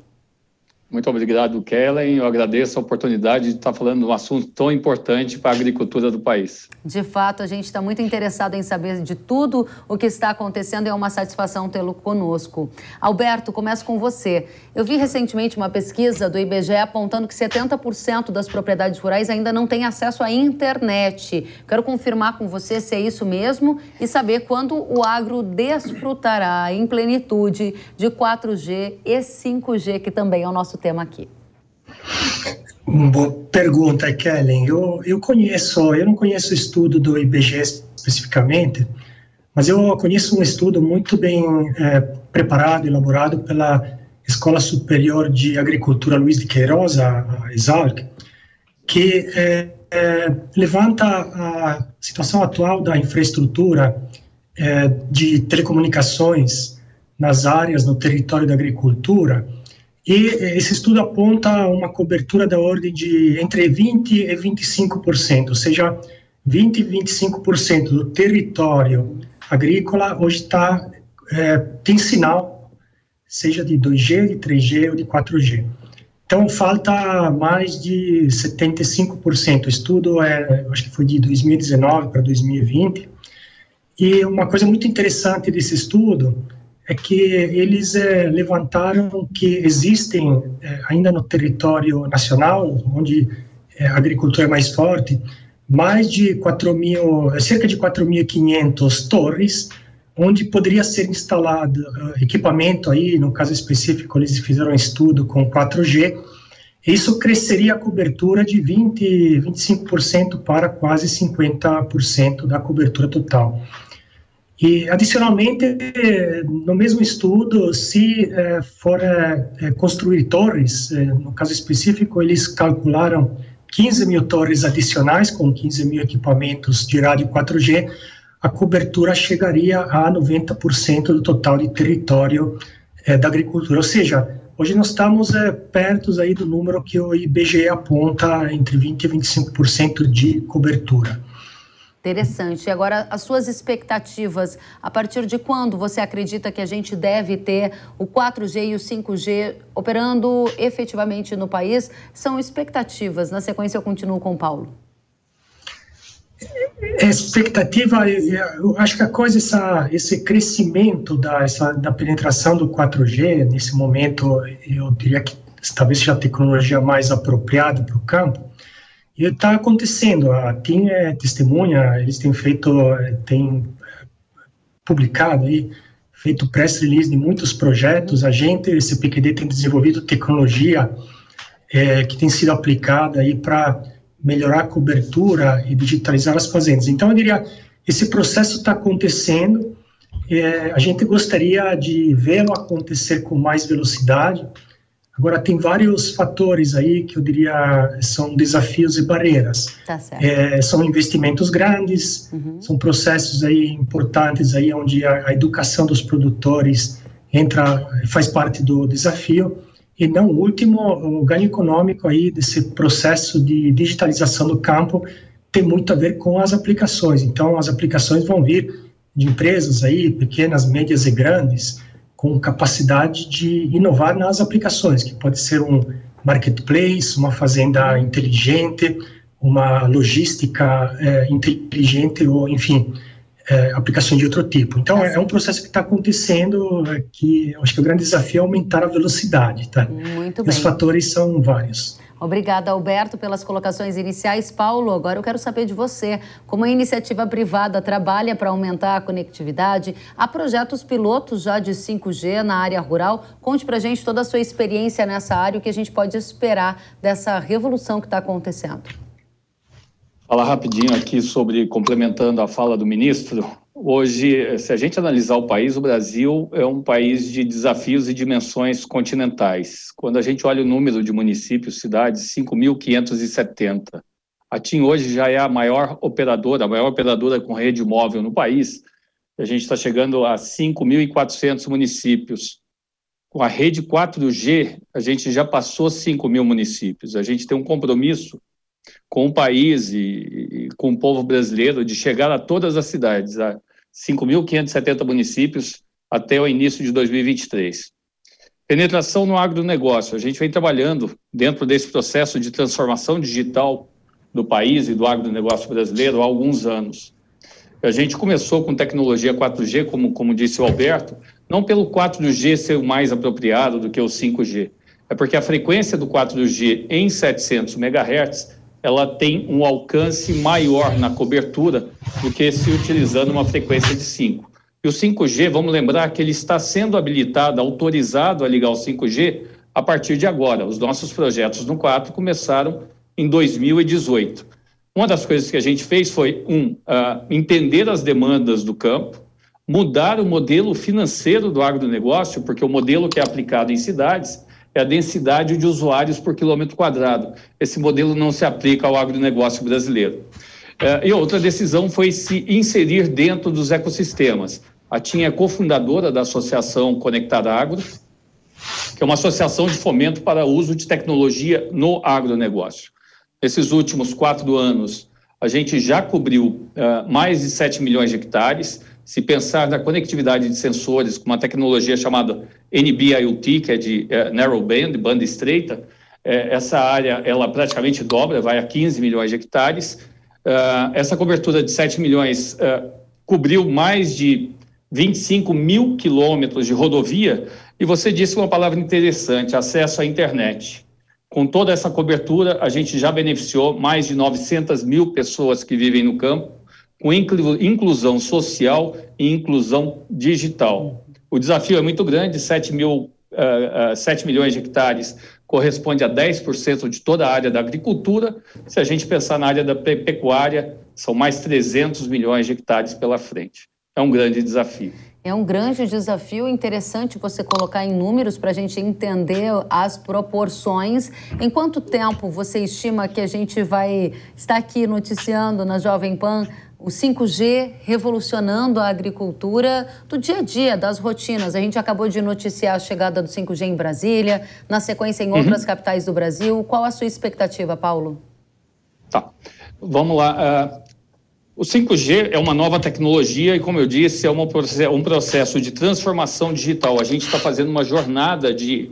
Muito obrigado, Kellen. Eu agradeço a oportunidade de estar falando de um assunto tão importante para a agricultura do país. De fato, a gente está muito interessado em saber de tudo o que está acontecendo e é uma satisfação tê-lo conosco. Alberto, começo com você. Eu vi recentemente uma pesquisa do IBGE apontando que 70% das propriedades rurais ainda não têm acesso à internet. Quero confirmar com você se é isso mesmo e saber quando o agro desfrutará em plenitude de 4G e 5G, que também é o nosso tema aqui. Boa pergunta, Kellen. Eu não conheço o estudo do IBGE especificamente, mas eu conheço um estudo muito bem preparado, elaborado pela Escola Superior de Agricultura Luiz de Queiroz, a ESALC, que levanta a situação atual da infraestrutura de telecomunicações nas áreas, no território da agricultura. E esse estudo aponta uma cobertura da ordem de entre 20% e 25%, ou seja, 20% e 25% do território agrícola hoje tem sinal, seja de 2G, de 3G ou de 4G. Então, falta mais de 75%. O estudo acho que foi de 2019 para 2020. E uma coisa muito interessante desse estudo é que eles levantaram que existem, ainda no território nacional, onde a agricultura é mais forte, cerca de 4.500 torres, onde poderia ser instalado equipamento aí, no caso específico, eles fizeram um estudo com 4G, isso cresceria a cobertura de 20%, 25% para quase 50% da cobertura total. E, adicionalmente, no mesmo estudo, se for construir torres, no caso específico, eles calcularam 15 mil torres adicionais, com 15 mil equipamentos de rádio 4G, a cobertura chegaria a 90% do total de território da agricultura. Ou seja, hoje nós estamos perto aí do número que o IBGE aponta, entre 20% e 25% de cobertura. Interessante. E agora, as suas expectativas, a partir de quando você acredita que a gente deve ter o 4G e o 5G operando efetivamente no país? São expectativas. Na sequência, eu continuo com o Paulo. Expectativa, eu acho que a coisa, esse crescimento da penetração do 4G, nesse momento, eu diria que talvez seja a tecnologia mais apropriada para o campo. E está acontecendo, a TIM é testemunha, eles têm publicado aí, feito press release de muitos projetos, a gente, esse PQD, tem desenvolvido tecnologia que tem sido aplicada aí para melhorar a cobertura e digitalizar as fazendas. Então, eu diria, esse processo está acontecendo, a gente gostaria de vê-lo acontecer com mais velocidade. Agora, tem vários fatores aí que eu diria são desafios e barreiras. Tá certo. São investimentos grandes, são processos aí importantes aí onde a educação dos produtores faz parte do desafio. E não último, o ganho econômico aí desse processo de digitalização do campo tem muito a ver com as aplicações. Então, as aplicações vão vir de empresas aí, pequenas, médias e grandes, com capacidade de inovar nas aplicações, que pode ser um marketplace, uma fazenda inteligente, uma logística inteligente, ou, enfim, aplicações de outro tipo. Então, é um processo que está acontecendo, que eu acho que o grande desafio é aumentar a velocidade, tá? Muito bem. Os fatores são vários. Obrigada, Alberto, pelas colocações iniciais. Paulo, agora eu quero saber de você. Como a iniciativa privada trabalha para aumentar a conectividade, há projetos pilotos já de 5G na área rural. Conte para a gente toda a sua experiência nessa área e o que a gente pode esperar dessa revolução que está acontecendo. Falar rapidinho aqui complementando a fala do ministro. Hoje, se a gente analisar o país, o Brasil é um país de desafios e dimensões continentais. Quando a gente olha o número de municípios, cidades, 5.570. A TIM hoje já é a maior operadora com rede móvel no país. A gente está chegando a 5.400 municípios. Com a rede 4G, a gente já passou 5.000 municípios. A gente tem um compromisso com o país e com o povo brasileiro de chegar a todas as cidades, a 5.570 municípios até o início de 2023. Penetração no agronegócio. A gente vem trabalhando dentro desse processo de transformação digital do país e do agronegócio brasileiro há alguns anos. A gente começou com tecnologia 4G, como disse o Alberto, não pelo 4G ser o mais apropriado do que o 5G, é porque a frequência do 4G em 700 MHz ela tem um alcance maior na cobertura do que se utilizando uma frequência de 5. E o 5G, vamos lembrar que ele está sendo habilitado, autorizado a ligar o 5G a partir de agora. Os nossos projetos no 4 começaram em 2018. Uma das coisas que a gente fez foi, entender as demandas do campo, mudar o modelo financeiro do agronegócio, porque o modelo que é aplicado em cidades é a densidade de usuários por quilômetro quadrado. Esse modelo não se aplica ao agronegócio brasileiro. E outra decisão foi se inserir dentro dos ecossistemas. A TIM é cofundadora da Associação Conectada Agro, que é uma associação de fomento para o uso de tecnologia no agronegócio. Nesses últimos 4 anos, a gente já cobriu mais de 7 milhões de hectares. Se pensar na conectividade de sensores com uma tecnologia chamada NB-IoT, que é de narrowband, banda estreita, essa área ela praticamente dobra, vai a 15 milhões de hectares. Essa cobertura de 7 milhões cobriu mais de 25 mil quilômetros de rodovia, e você disse uma palavra interessante, acesso à internet. Com toda essa cobertura, a gente já beneficiou mais de 900 mil pessoas que vivem no campo, com inclusão social e inclusão digital. O desafio é muito grande, 7 milhões de hectares corresponde a 10% de toda a área da agricultura. Se a gente pensar na área da pecuária, são mais 300 milhões de hectares pela frente. É um grande desafio. É um grande desafio, interessante você colocar em números para a gente entender as proporções. Em quanto tempo você estima que a gente vai estar aqui noticiando na Jovem Pan o 5G revolucionando a agricultura do dia a dia, das rotinas? A gente acabou de noticiar a chegada do 5G em Brasília, na sequência em outras capitais do Brasil. Qual a sua expectativa, Paulo? Tá, vamos lá. O 5G é uma nova tecnologia e, como eu disse, é um processo de transformação digital. A gente está fazendo uma jornada de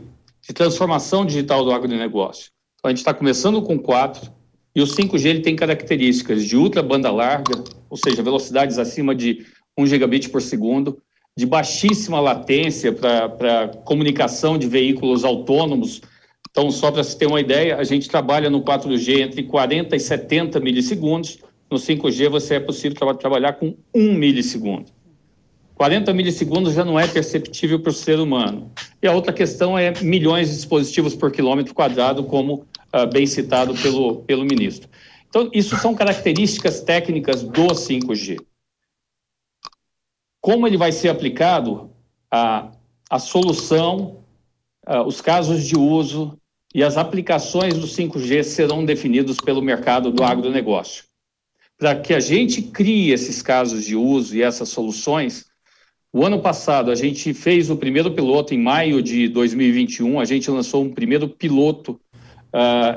transformação digital do agronegócio. Então, a gente está começando com 4 e o 5G ele tem características de ultra banda larga, ou seja, velocidades acima de 1 gigabit por segundo, de baixíssima latência para comunicação de veículos autônomos, Então, só para se ter uma ideia, a gente trabalha no 4G entre 40 e 70 milissegundos, no 5G você é possível trabalhar com 1 milissegundo. 40 milissegundos já não é perceptível para o ser humano. E a outra questão é milhões de dispositivos por quilômetro quadrado, como bem citado pelo ministro. Então, isso são características técnicas do 5G. Como ele vai ser aplicado, a solução, os casos de uso e as aplicações do 5G serão definidos pelo mercado do agronegócio. Para que a gente crie esses casos de uso e essas soluções, o ano passado a gente fez o primeiro piloto, em maio de 2021, a gente lançou um primeiro piloto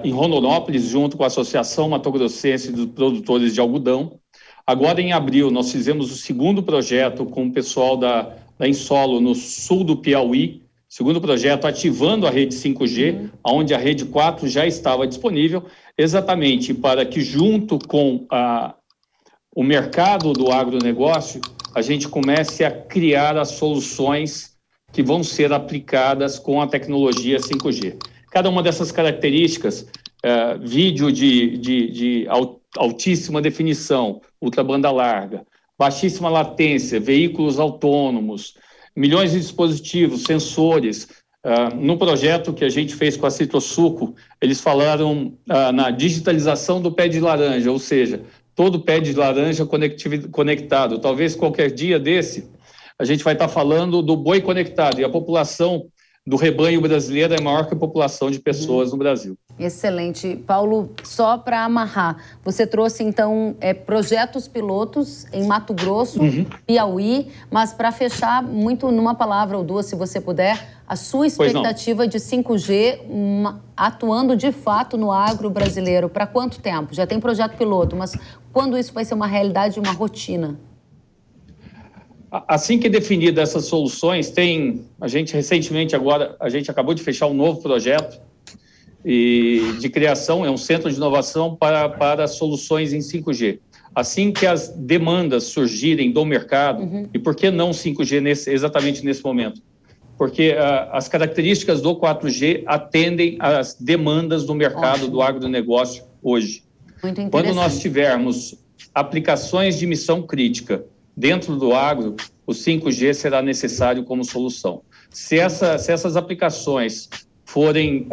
em Rondonópolis, junto com a Associação Mato-Grossense dos Produtores de Algodão. Agora, em abril, nós fizemos o segundo projeto com o pessoal da Insolo, no sul do Piauí, segundo projeto ativando a rede 5G, onde a rede 4 já estava disponível, exatamente para que, junto com o mercado do agronegócio, a gente comece a criar as soluções que vão ser aplicadas com a tecnologia 5G. Cada uma dessas características, vídeo de altíssima definição, ultrabanda larga, baixíssima latência, veículos autônomos, milhões de dispositivos, sensores. No projeto que a gente fez com a Citrosuco, eles falaram na digitalização do pé de laranja, ou seja, todo pé de laranja conectado. Talvez qualquer dia desse, a gente vai estar falando do boi conectado, e a população do rebanho brasileiro é maior que a população de pessoas no Brasil. Excelente. Paulo, só para amarrar, você trouxe, então, projetos pilotos em Mato Grosso, Piauí, mas para fechar muito numa palavra ou duas, se você puder, a sua expectativa de 5G atuando de fato no agro brasileiro, para quanto tempo? Já tem projeto piloto, mas quando isso vai ser uma realidade, uma rotina? Assim que definida essas soluções, a gente recentemente agora, a gente acabou de fechar um novo projeto de criação, é um centro de inovação para soluções em 5G. Assim que as demandas surgirem do mercado, e por que não 5G exatamente nesse momento? Porque as características do 4G atendem às demandas do mercado do agronegócio hoje. Muito interessante. Quando nós tivermos aplicações de missão crítica dentro do agro, o 5G será necessário como solução. Se essas aplicações forem,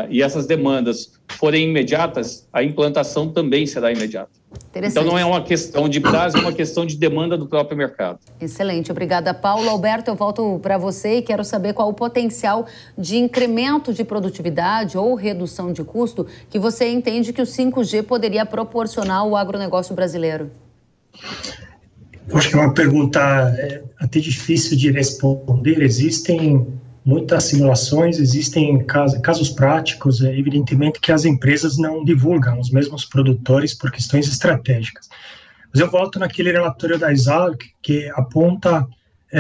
e essas demandas forem imediatas, a implantação também será imediata. Então não é uma questão de prazo, é uma questão de demanda do próprio mercado. Excelente, obrigada, Paulo. Alberto, eu volto para você e quero saber qual o potencial de incremento de produtividade ou redução de custo que você entende que o 5G poderia proporcionar ao agronegócio brasileiro. Eu acho que é uma pergunta até difícil de responder. Existem muitas simulações, existem casos práticos, evidentemente que as empresas não divulgam, os mesmos produtores, por questões estratégicas. Mas eu volto naquele relatório da Exalc, que aponta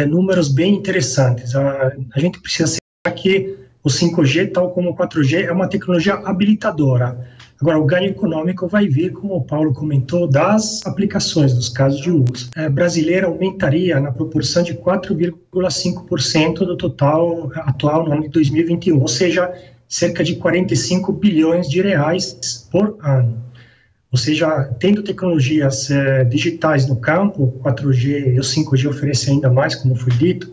números bem interessantes. A gente precisa saber que o 5G, tal como o 4G, é uma tecnologia habilitadora. Agora, o ganho econômico vai vir, como o Paulo comentou, das aplicações, dos casos de uso. Brasileira aumentaria na proporção de 4,5% do total atual no ano de 2021, ou seja, cerca de 45 bilhões de reais por ano. Ou seja, tendo tecnologias digitais no campo, 4G e o 5G oferecem ainda mais, como foi dito,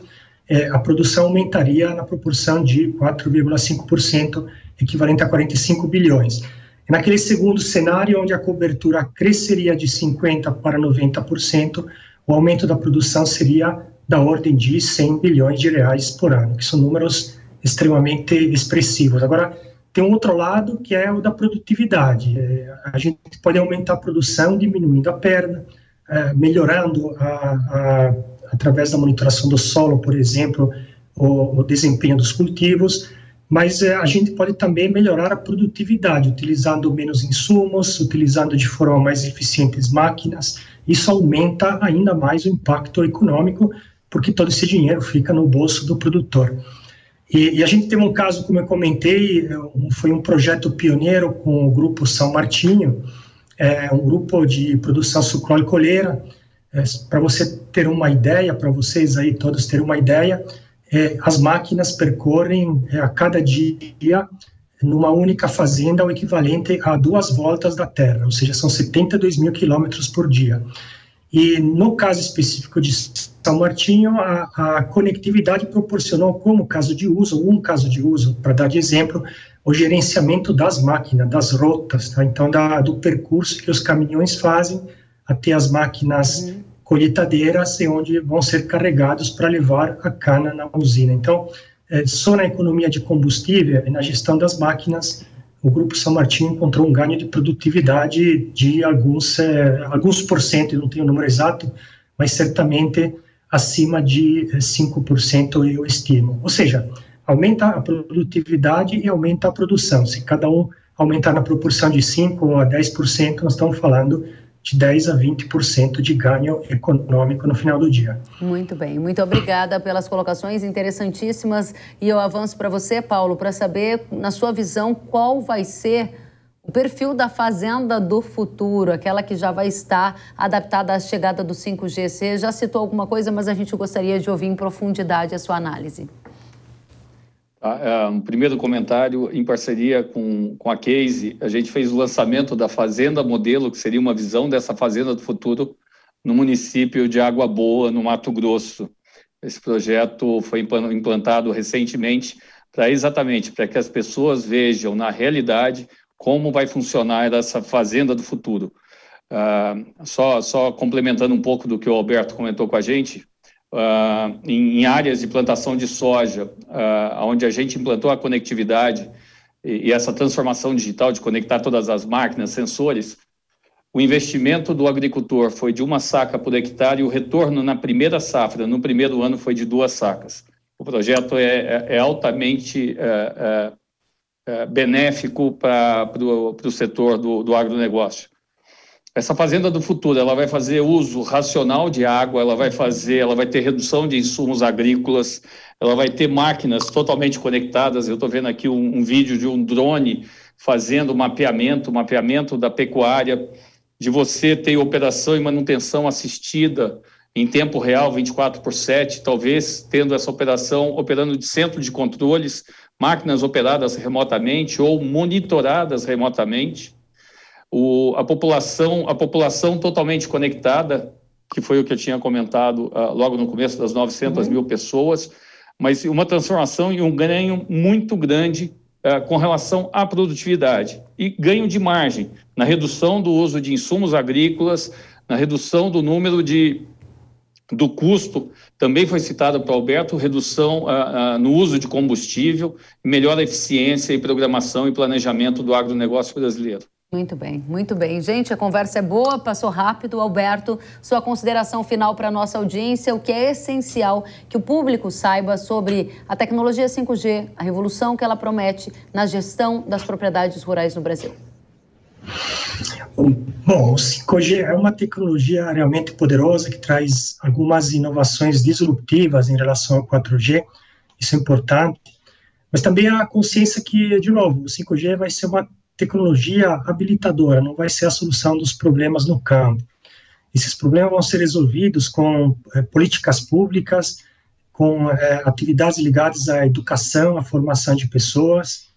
a produção aumentaria na proporção de 4,5%, equivalente a 45 bilhões. E naquele segundo cenário, onde a cobertura cresceria de 50% para 90%, o aumento da produção seria da ordem de 100 bilhões de reais por ano, que são números extremamente expressivos. Agora, tem um outro lado, que é o da produtividade. A gente pode aumentar a produção diminuindo a perda, melhorando através da monitoração do solo, por exemplo, o desempenho dos cultivos, mas a gente pode também melhorar a produtividade, utilizando menos insumos, utilizando de forma mais eficiente as máquinas. Isso aumenta ainda mais o impacto econômico, porque todo esse dinheiro fica no bolso do produtor. E a gente tem um caso, como eu comentei, foi um projeto pioneiro com o Grupo São Martinho, um grupo de produção sucroalcooleira. Para você ter uma ideia, para vocês aí todos terem uma ideia, as máquinas percorrem a cada dia numa única fazenda, o equivalente a 2 voltas da Terra, ou seja, são 72 mil quilômetros por dia. E no caso específico de São Martinho, a conectividade proporcionou como caso de uso, para dar de exemplo, o gerenciamento das máquinas, das rotas, tá? Então do percurso que os caminhões fazem até as máquinas colheitadeiras, e onde vão ser carregados para levar a cana na usina. Então, só na economia de combustível e na gestão das máquinas, o Grupo São Martinho encontrou um ganho de produtividade de alguns porcento, eu não tenho o número exato, mas certamente acima de 5%, eu estimo. Ou seja, aumenta a produtividade e aumenta a produção. Se cada um aumentar na proporção de 5% a 10%, nós estamos falando de 10% a 20% de ganho econômico no final do dia. Muito bem, muito obrigada pelas colocações interessantíssimas. E eu avanço para você, Paulo, para saber, na sua visão, qual vai ser o perfil da fazenda do futuro, aquela que já vai estar adaptada à chegada do 5G. Você já citou alguma coisa, mas a gente gostaria de ouvir em profundidade a sua análise. Um primeiro comentário, em parceria com a Case, a gente fez o lançamento da Fazenda Modelo, que seria uma visão dessa fazenda do futuro, no município de Água Boa, no Mato Grosso. Esse projeto foi implantado recentemente exatamente para que as pessoas vejam na realidade como vai funcionar essa fazenda do futuro. Só complementando um pouco do que o Alberto comentou com a gente, em áreas de plantação de soja, onde a gente implantou a conectividade e essa transformação digital de conectar todas as máquinas, sensores, o investimento do agricultor foi de 1 saca por hectare e o retorno na primeira safra, no primeiro ano, foi de 2 sacas. O projeto é altamente benéfico para o setor do agronegócio. Essa fazenda do futuro, ela vai fazer uso racional de água, ela vai ter redução de insumos agrícolas, ela vai ter máquinas totalmente conectadas. Eu estou vendo aqui um vídeo de um drone fazendo mapeamento da pecuária, de você ter operação e manutenção assistida em tempo real, 24/7, talvez tendo essa operação operando de centro de controles, máquinas operadas remotamente ou monitoradas remotamente. A população totalmente conectada, que foi o que eu tinha comentado logo no começo, das 900 mil pessoas, mas uma transformação e um ganho muito grande com relação à produtividade e ganho de margem na redução do uso de insumos agrícolas, na redução do número do custo, também foi citado para o Alberto, redução no uso de combustível, melhor eficiência e programação e planejamento do agronegócio brasileiro. Muito bem, muito bem. Gente, a conversa é boa, passou rápido. Alberto, sua consideração final para a nossa audiência, o que é essencial que o público saiba sobre a tecnologia 5G, a revolução que ela promete na gestão das propriedades rurais no Brasil. Bom, o 5G é uma tecnologia realmente poderosa que traz algumas inovações disruptivas em relação ao 4G, isso é importante, mas também a consciência que, de novo, o 5G vai ser uma tecnologia habilitadora, não vai ser a solução dos problemas no campo. Esses problemas vão ser resolvidos com políticas públicas, com atividades ligadas à educação, à formação de pessoas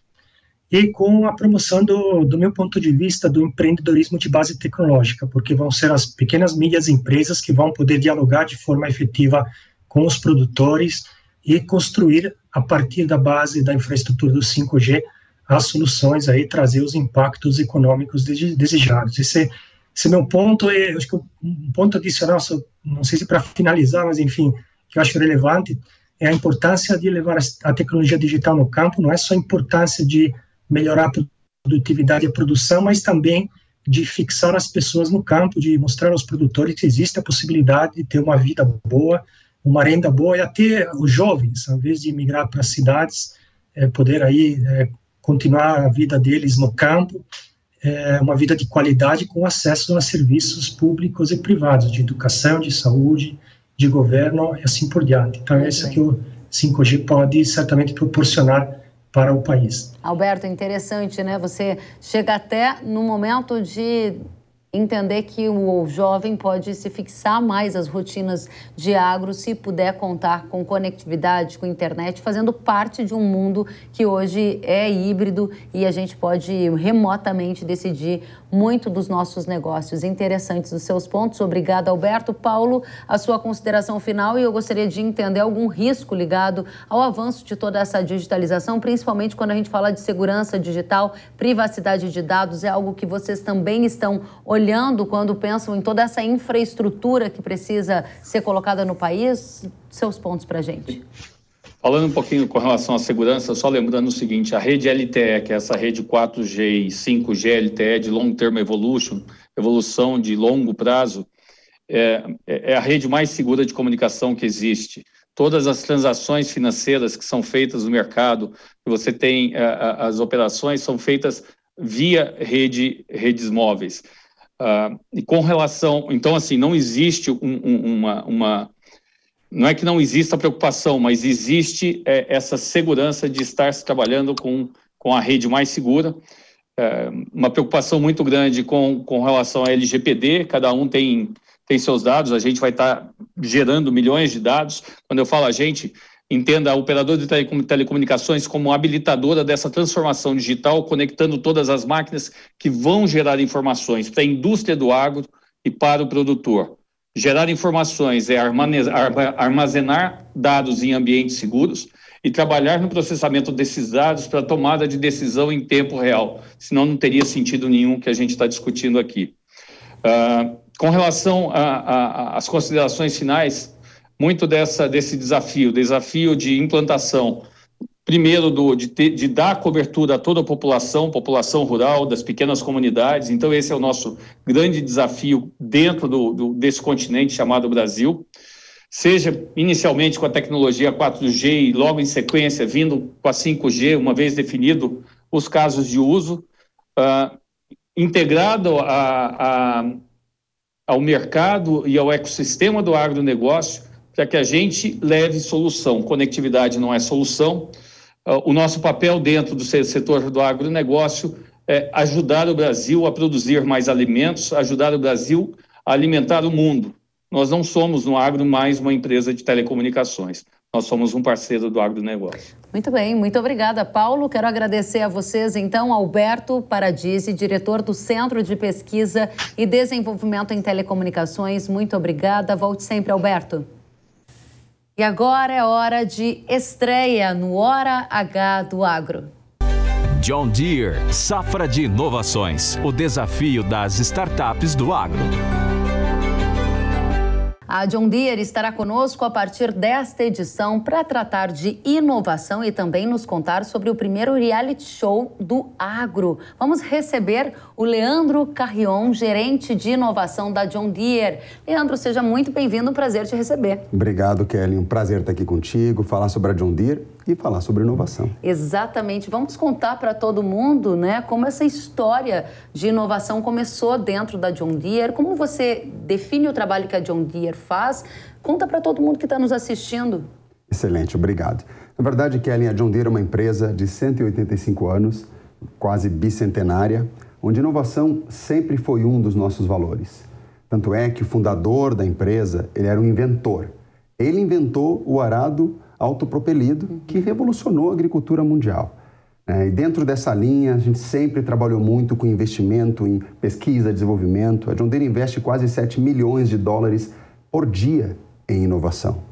e com a promoção, do meu ponto de vista, do empreendedorismo de base tecnológica, porque vão ser as pequenas e médias empresas que vão poder dialogar de forma efetiva com os produtores e construir, a partir da base da infraestrutura do 5G, as soluções aí, trazer os impactos econômicos desejados. Esse é meu ponto, e acho que um ponto adicional, não sei se para finalizar, mas enfim, que eu acho relevante, é a importância de levar a tecnologia digital no campo. Não é só a importância de melhorar a produtividade e a produção, mas também de fixar as pessoas no campo, de mostrar aos produtores que existe a possibilidade de ter uma vida boa, uma renda boa, e até os jovens, ao invés de migrar para as cidades, poder aí continuar a vida deles no campo, uma vida de qualidade com acesso a serviços públicos e privados, de educação, de saúde, de governo e assim por diante. Então, é isso que o 5G pode certamente proporcionar para o país. Alberto, interessante, né? Você chega até no momento de entender que o jovem pode se fixar mais às rotinas de agro se puder contar com conectividade, com internet, fazendo parte de um mundo que hoje é híbrido e a gente pode remotamente decidir muito dos nossos negócios. Interessantes os seus pontos. Obrigada, Alberto. Paulo, a sua consideração final, e eu gostaria de entender algum risco ligado ao avanço de toda essa digitalização, principalmente quando a gente fala de segurança digital, privacidade de dados, é algo que vocês também estão olhando quando pensam em toda essa infraestrutura que precisa ser colocada no país? Seus pontos para a gente. Falando um pouquinho com relação à segurança, só lembrando o seguinte, a rede LTE, que é essa rede 4G e 5G LTE de Long Term evolução de longo prazo, é a rede mais segura de comunicação que existe. Todas as transações financeiras que são feitas no mercado, que você tem, as operações são feitas via redes móveis. E com relação, então assim, não existe não é que não exista preocupação, mas existe essa segurança de estar se trabalhando com a rede mais segura. Uma preocupação muito grande com relação à LGPD, cada um tem seus dados, a gente vai estar gerando milhões de dados. Quando eu falo a gente, entenda a operadora de telecomunicações como habilitadora dessa transformação digital, conectando todas as máquinas que vão gerar informações para a indústria do agro e para o produtor. Gerar informações é armazenar dados em ambientes seguros e trabalhar no processamento desses dados para tomada de decisão em tempo real, senão não teria sentido nenhum que a gente está discutindo aqui. Com relação às considerações finais, muito desse desafio de implantação, primeiro de dar cobertura a toda a população rural, das pequenas comunidades. Então esse é o nosso grande desafio dentro desse continente chamado Brasil, seja inicialmente com a tecnologia 4G e logo em sequência vindo com a 5G, uma vez definido os casos de uso, integrado ao mercado e ao ecossistema do agronegócio, para que a gente leve solução. Conectividade não é solução. O nosso papel dentro do setor do agronegócio é ajudar o Brasil a produzir mais alimentos, ajudar o Brasil a alimentar o mundo. Nós não somos no agro mais uma empresa de telecomunicações, nós somos um parceiro do agronegócio. Muito bem, muito obrigada, Paulo. Quero agradecer a vocês, então, Alberto Paradisi, diretor do Centro de Pesquisa e Desenvolvimento em Telecomunicações. Muito obrigada. Volte sempre, Alberto. E agora é hora de estreia no Hora H do Agro. John Deere, safra de inovações, o desafio das startups do agro. A John Deere estará conosco a partir desta edição para tratar de inovação e também nos contar sobre o primeiro reality show do agro. Vamos receber o Leandro Carrion, gerente de inovação da John Deere. Leandro, seja muito bem-vindo, um prazer te receber. Obrigado, Kelly. Um prazer estar aqui contigo, falar sobre a John Deere e falar sobre inovação. Exatamente. Vamos contar para todo mundo, né, como essa história de inovação começou dentro da John Deere, como você define o trabalho que a John Deere faz. Conta para todo mundo que está nos assistindo. Excelente, obrigado. Na verdade, Kelly, a John Deere é uma empresa de 185 anos, quase bicentenária, onde inovação sempre foi um dos nossos valores. Tanto é que o fundador da empresa, ele era um inventor. Ele inventou o arado autopropelido, que revolucionou a agricultura mundial. E dentro dessa linha, a gente sempre trabalhou muito com investimento em pesquisa, desenvolvimento. A John Deere investe quase 7 milhões de dólares por dia em inovação.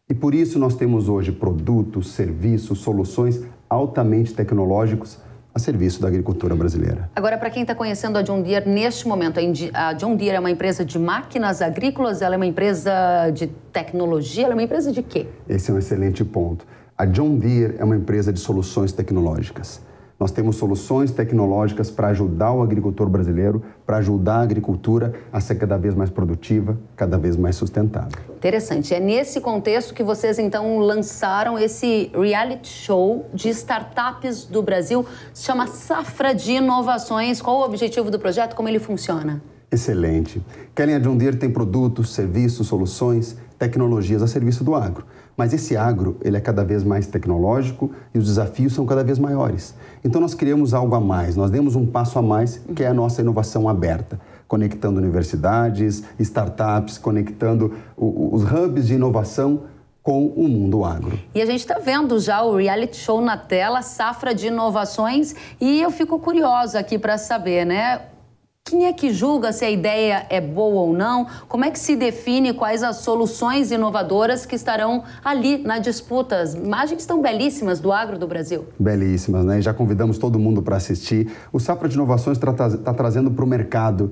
E por isso nós temos hoje produtos, serviços, soluções altamente tecnológicos a serviço da agricultura brasileira. Agora, para quem está conhecendo a John Deere neste momento, a John Deere é uma empresa de máquinas agrícolas, ela é uma empresa de tecnologia, ela é uma empresa de quê? Esse é um excelente ponto. A John Deere é uma empresa de soluções tecnológicas. Nós temos soluções tecnológicas para ajudar o agricultor brasileiro, para ajudar a agricultura a ser cada vez mais produtiva, cada vez mais sustentável. Interessante. É nesse contexto que vocês, então, lançaram esse reality show de startups do Brasil. Se chama Safra de Inovações. Qual o objetivo do projeto? Como ele funciona? Excelente. Kelly, a John Deere tem produtos, serviços, soluções, tecnologias a serviço do agro. Mas esse agro, ele é cada vez mais tecnológico e os desafios são cada vez maiores. Então nós criamos algo a mais, nós demos um passo a mais, que é a nossa inovação aberta. conectando universidades, startups, conectando os hubs de inovação com o mundo agro. E a gente está vendo já o reality show na tela, Safra de Inovações, e eu fico curiosa aqui para saber, né? Quem é que julga se a ideia é boa ou não? Como é que se define quais as soluções inovadoras que estarão ali na disputa? As imagens estão belíssimas do agro do Brasil. Belíssimas, né? E já convidamos todo mundo para assistir. O Safra de Inovações está trazendo para o mercado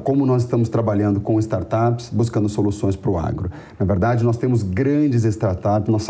como nós estamos trabalhando com startups, buscando soluções para o agro. Na verdade, nós temos grandes startups, nós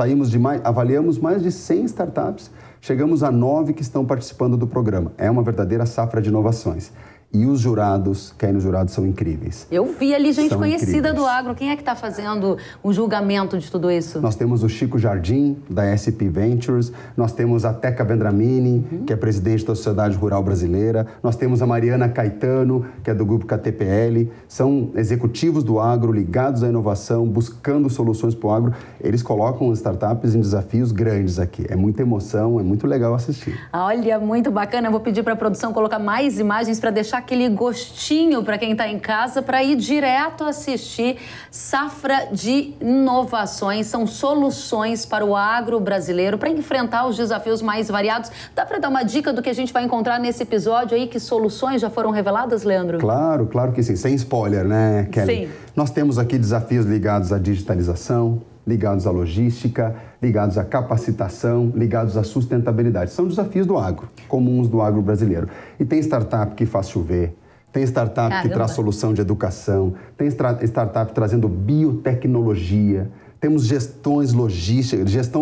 avaliamos mais de 100 startups, chegamos a 9 que estão participando do programa. É uma verdadeira safra de inovações. E os jurados, quem nos jurados, são incríveis. Eu vi ali gente conhecida incríveis. do agro. Quem é que está fazendo o julgamento de tudo isso? Nós temos o Chico Jardim, da SP Ventures. Nós temos a Teca Vendramini, que é presidente da Sociedade Rural Brasileira. Nós temos a Mariana Caetano, que é do grupo KTPL. São executivos do agro, ligados à inovação, buscando soluções para o agro. Eles colocam as startups em desafios grandes aqui. É muita emoção, é muito legal assistir. Olha, muito bacana. Eu vou pedir para a produção colocar mais imagens para deixar aquele gostinho para quem está em casa para ir direto assistir Safra de Inovações. São soluções para o agro brasileiro para enfrentar os desafios mais variados. Dá para dar uma dica do que a gente vai encontrar nesse episódio aí? Que soluções já foram reveladas, Leandro? Claro, claro que sim. Sem spoiler, né, Kelly? Sim. Nós temos aqui desafios ligados à digitalização, ligados à logística, ligados à capacitação, ligados à sustentabilidade. São desafios do agro, comuns do agro brasileiro. E tem startup que faz chover, tem startup que traz solução de educação, tem startup trazendo biotecnologia, temos gestão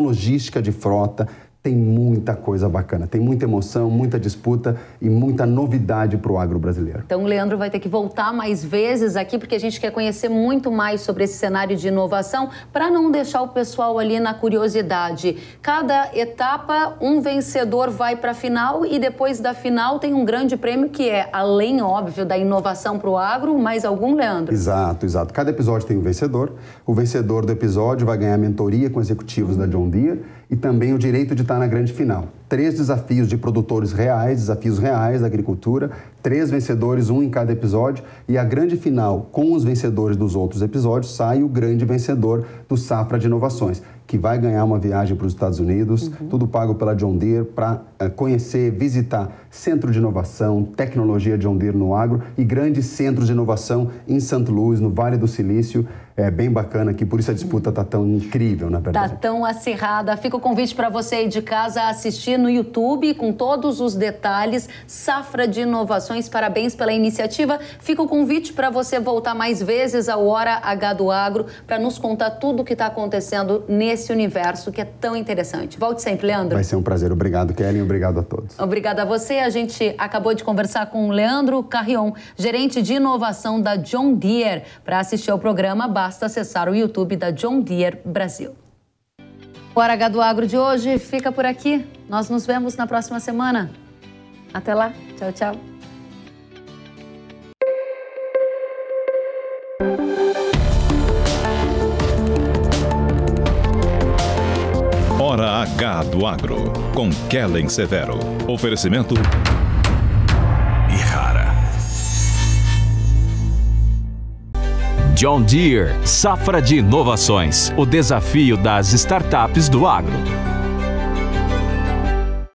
logística de frota. Tem muita coisa bacana, tem muita emoção, muita disputa e muita novidade para o agro brasileiro. Então o Leandro vai ter que voltar mais vezes aqui, porque a gente quer conhecer muito mais sobre esse cenário de inovação, para não deixar o pessoal ali na curiosidade. Cada etapa, um vencedor vai para a final e depois da final tem um grande prêmio que é, além, óbvio, da inovação para o agro, mais algum, Leandro? Exato, exato. Cada episódio tem um vencedor. O vencedor do episódio vai ganhar mentoria com executivos da John Deere e também o direito de estar na grande final. 3 desafios de produtores reais, desafios reais da agricultura, 3 vencedores, um em cada episódio, e a grande final, com os vencedores dos outros episódios, sai o grande vencedor do Safra de Inovações, que vai ganhar uma viagem para os Estados Unidos, tudo pago pela John Deere, para conhecer, visitar centro de inovação, tecnologia John Deere no agro e grandes centros de inovação em St. Louis, no Vale do Silício. É bem bacana aqui, por isso a disputa está tão incrível, na verdade. Está tão acirrada. Fica o convite para você aí de casa assistir no YouTube, com todos os detalhes, Safra de Inovações. Parabéns pela iniciativa. Fica o convite para você voltar mais vezes ao Hora H do Agro, para nos contar tudo o que está acontecendo nesse universo que é tão interessante. Volte sempre, Leandro. Vai ser um prazer. Obrigado, Kelly. Obrigado a todos. Obrigada a você. A gente acabou de conversar com o Leandro Carrion, gerente de inovação da John Deere. Para assistir ao programa, basta acessar o YouTube da John Deere Brasil. O Hora H do Agro de hoje fica por aqui. Nós nos vemos na próxima semana. Até lá. Tchau, tchau. Hora H do Agro, com Kellen Severo. Oferecimento John Deere, Safra de Inovações, o desafio das startups do agro.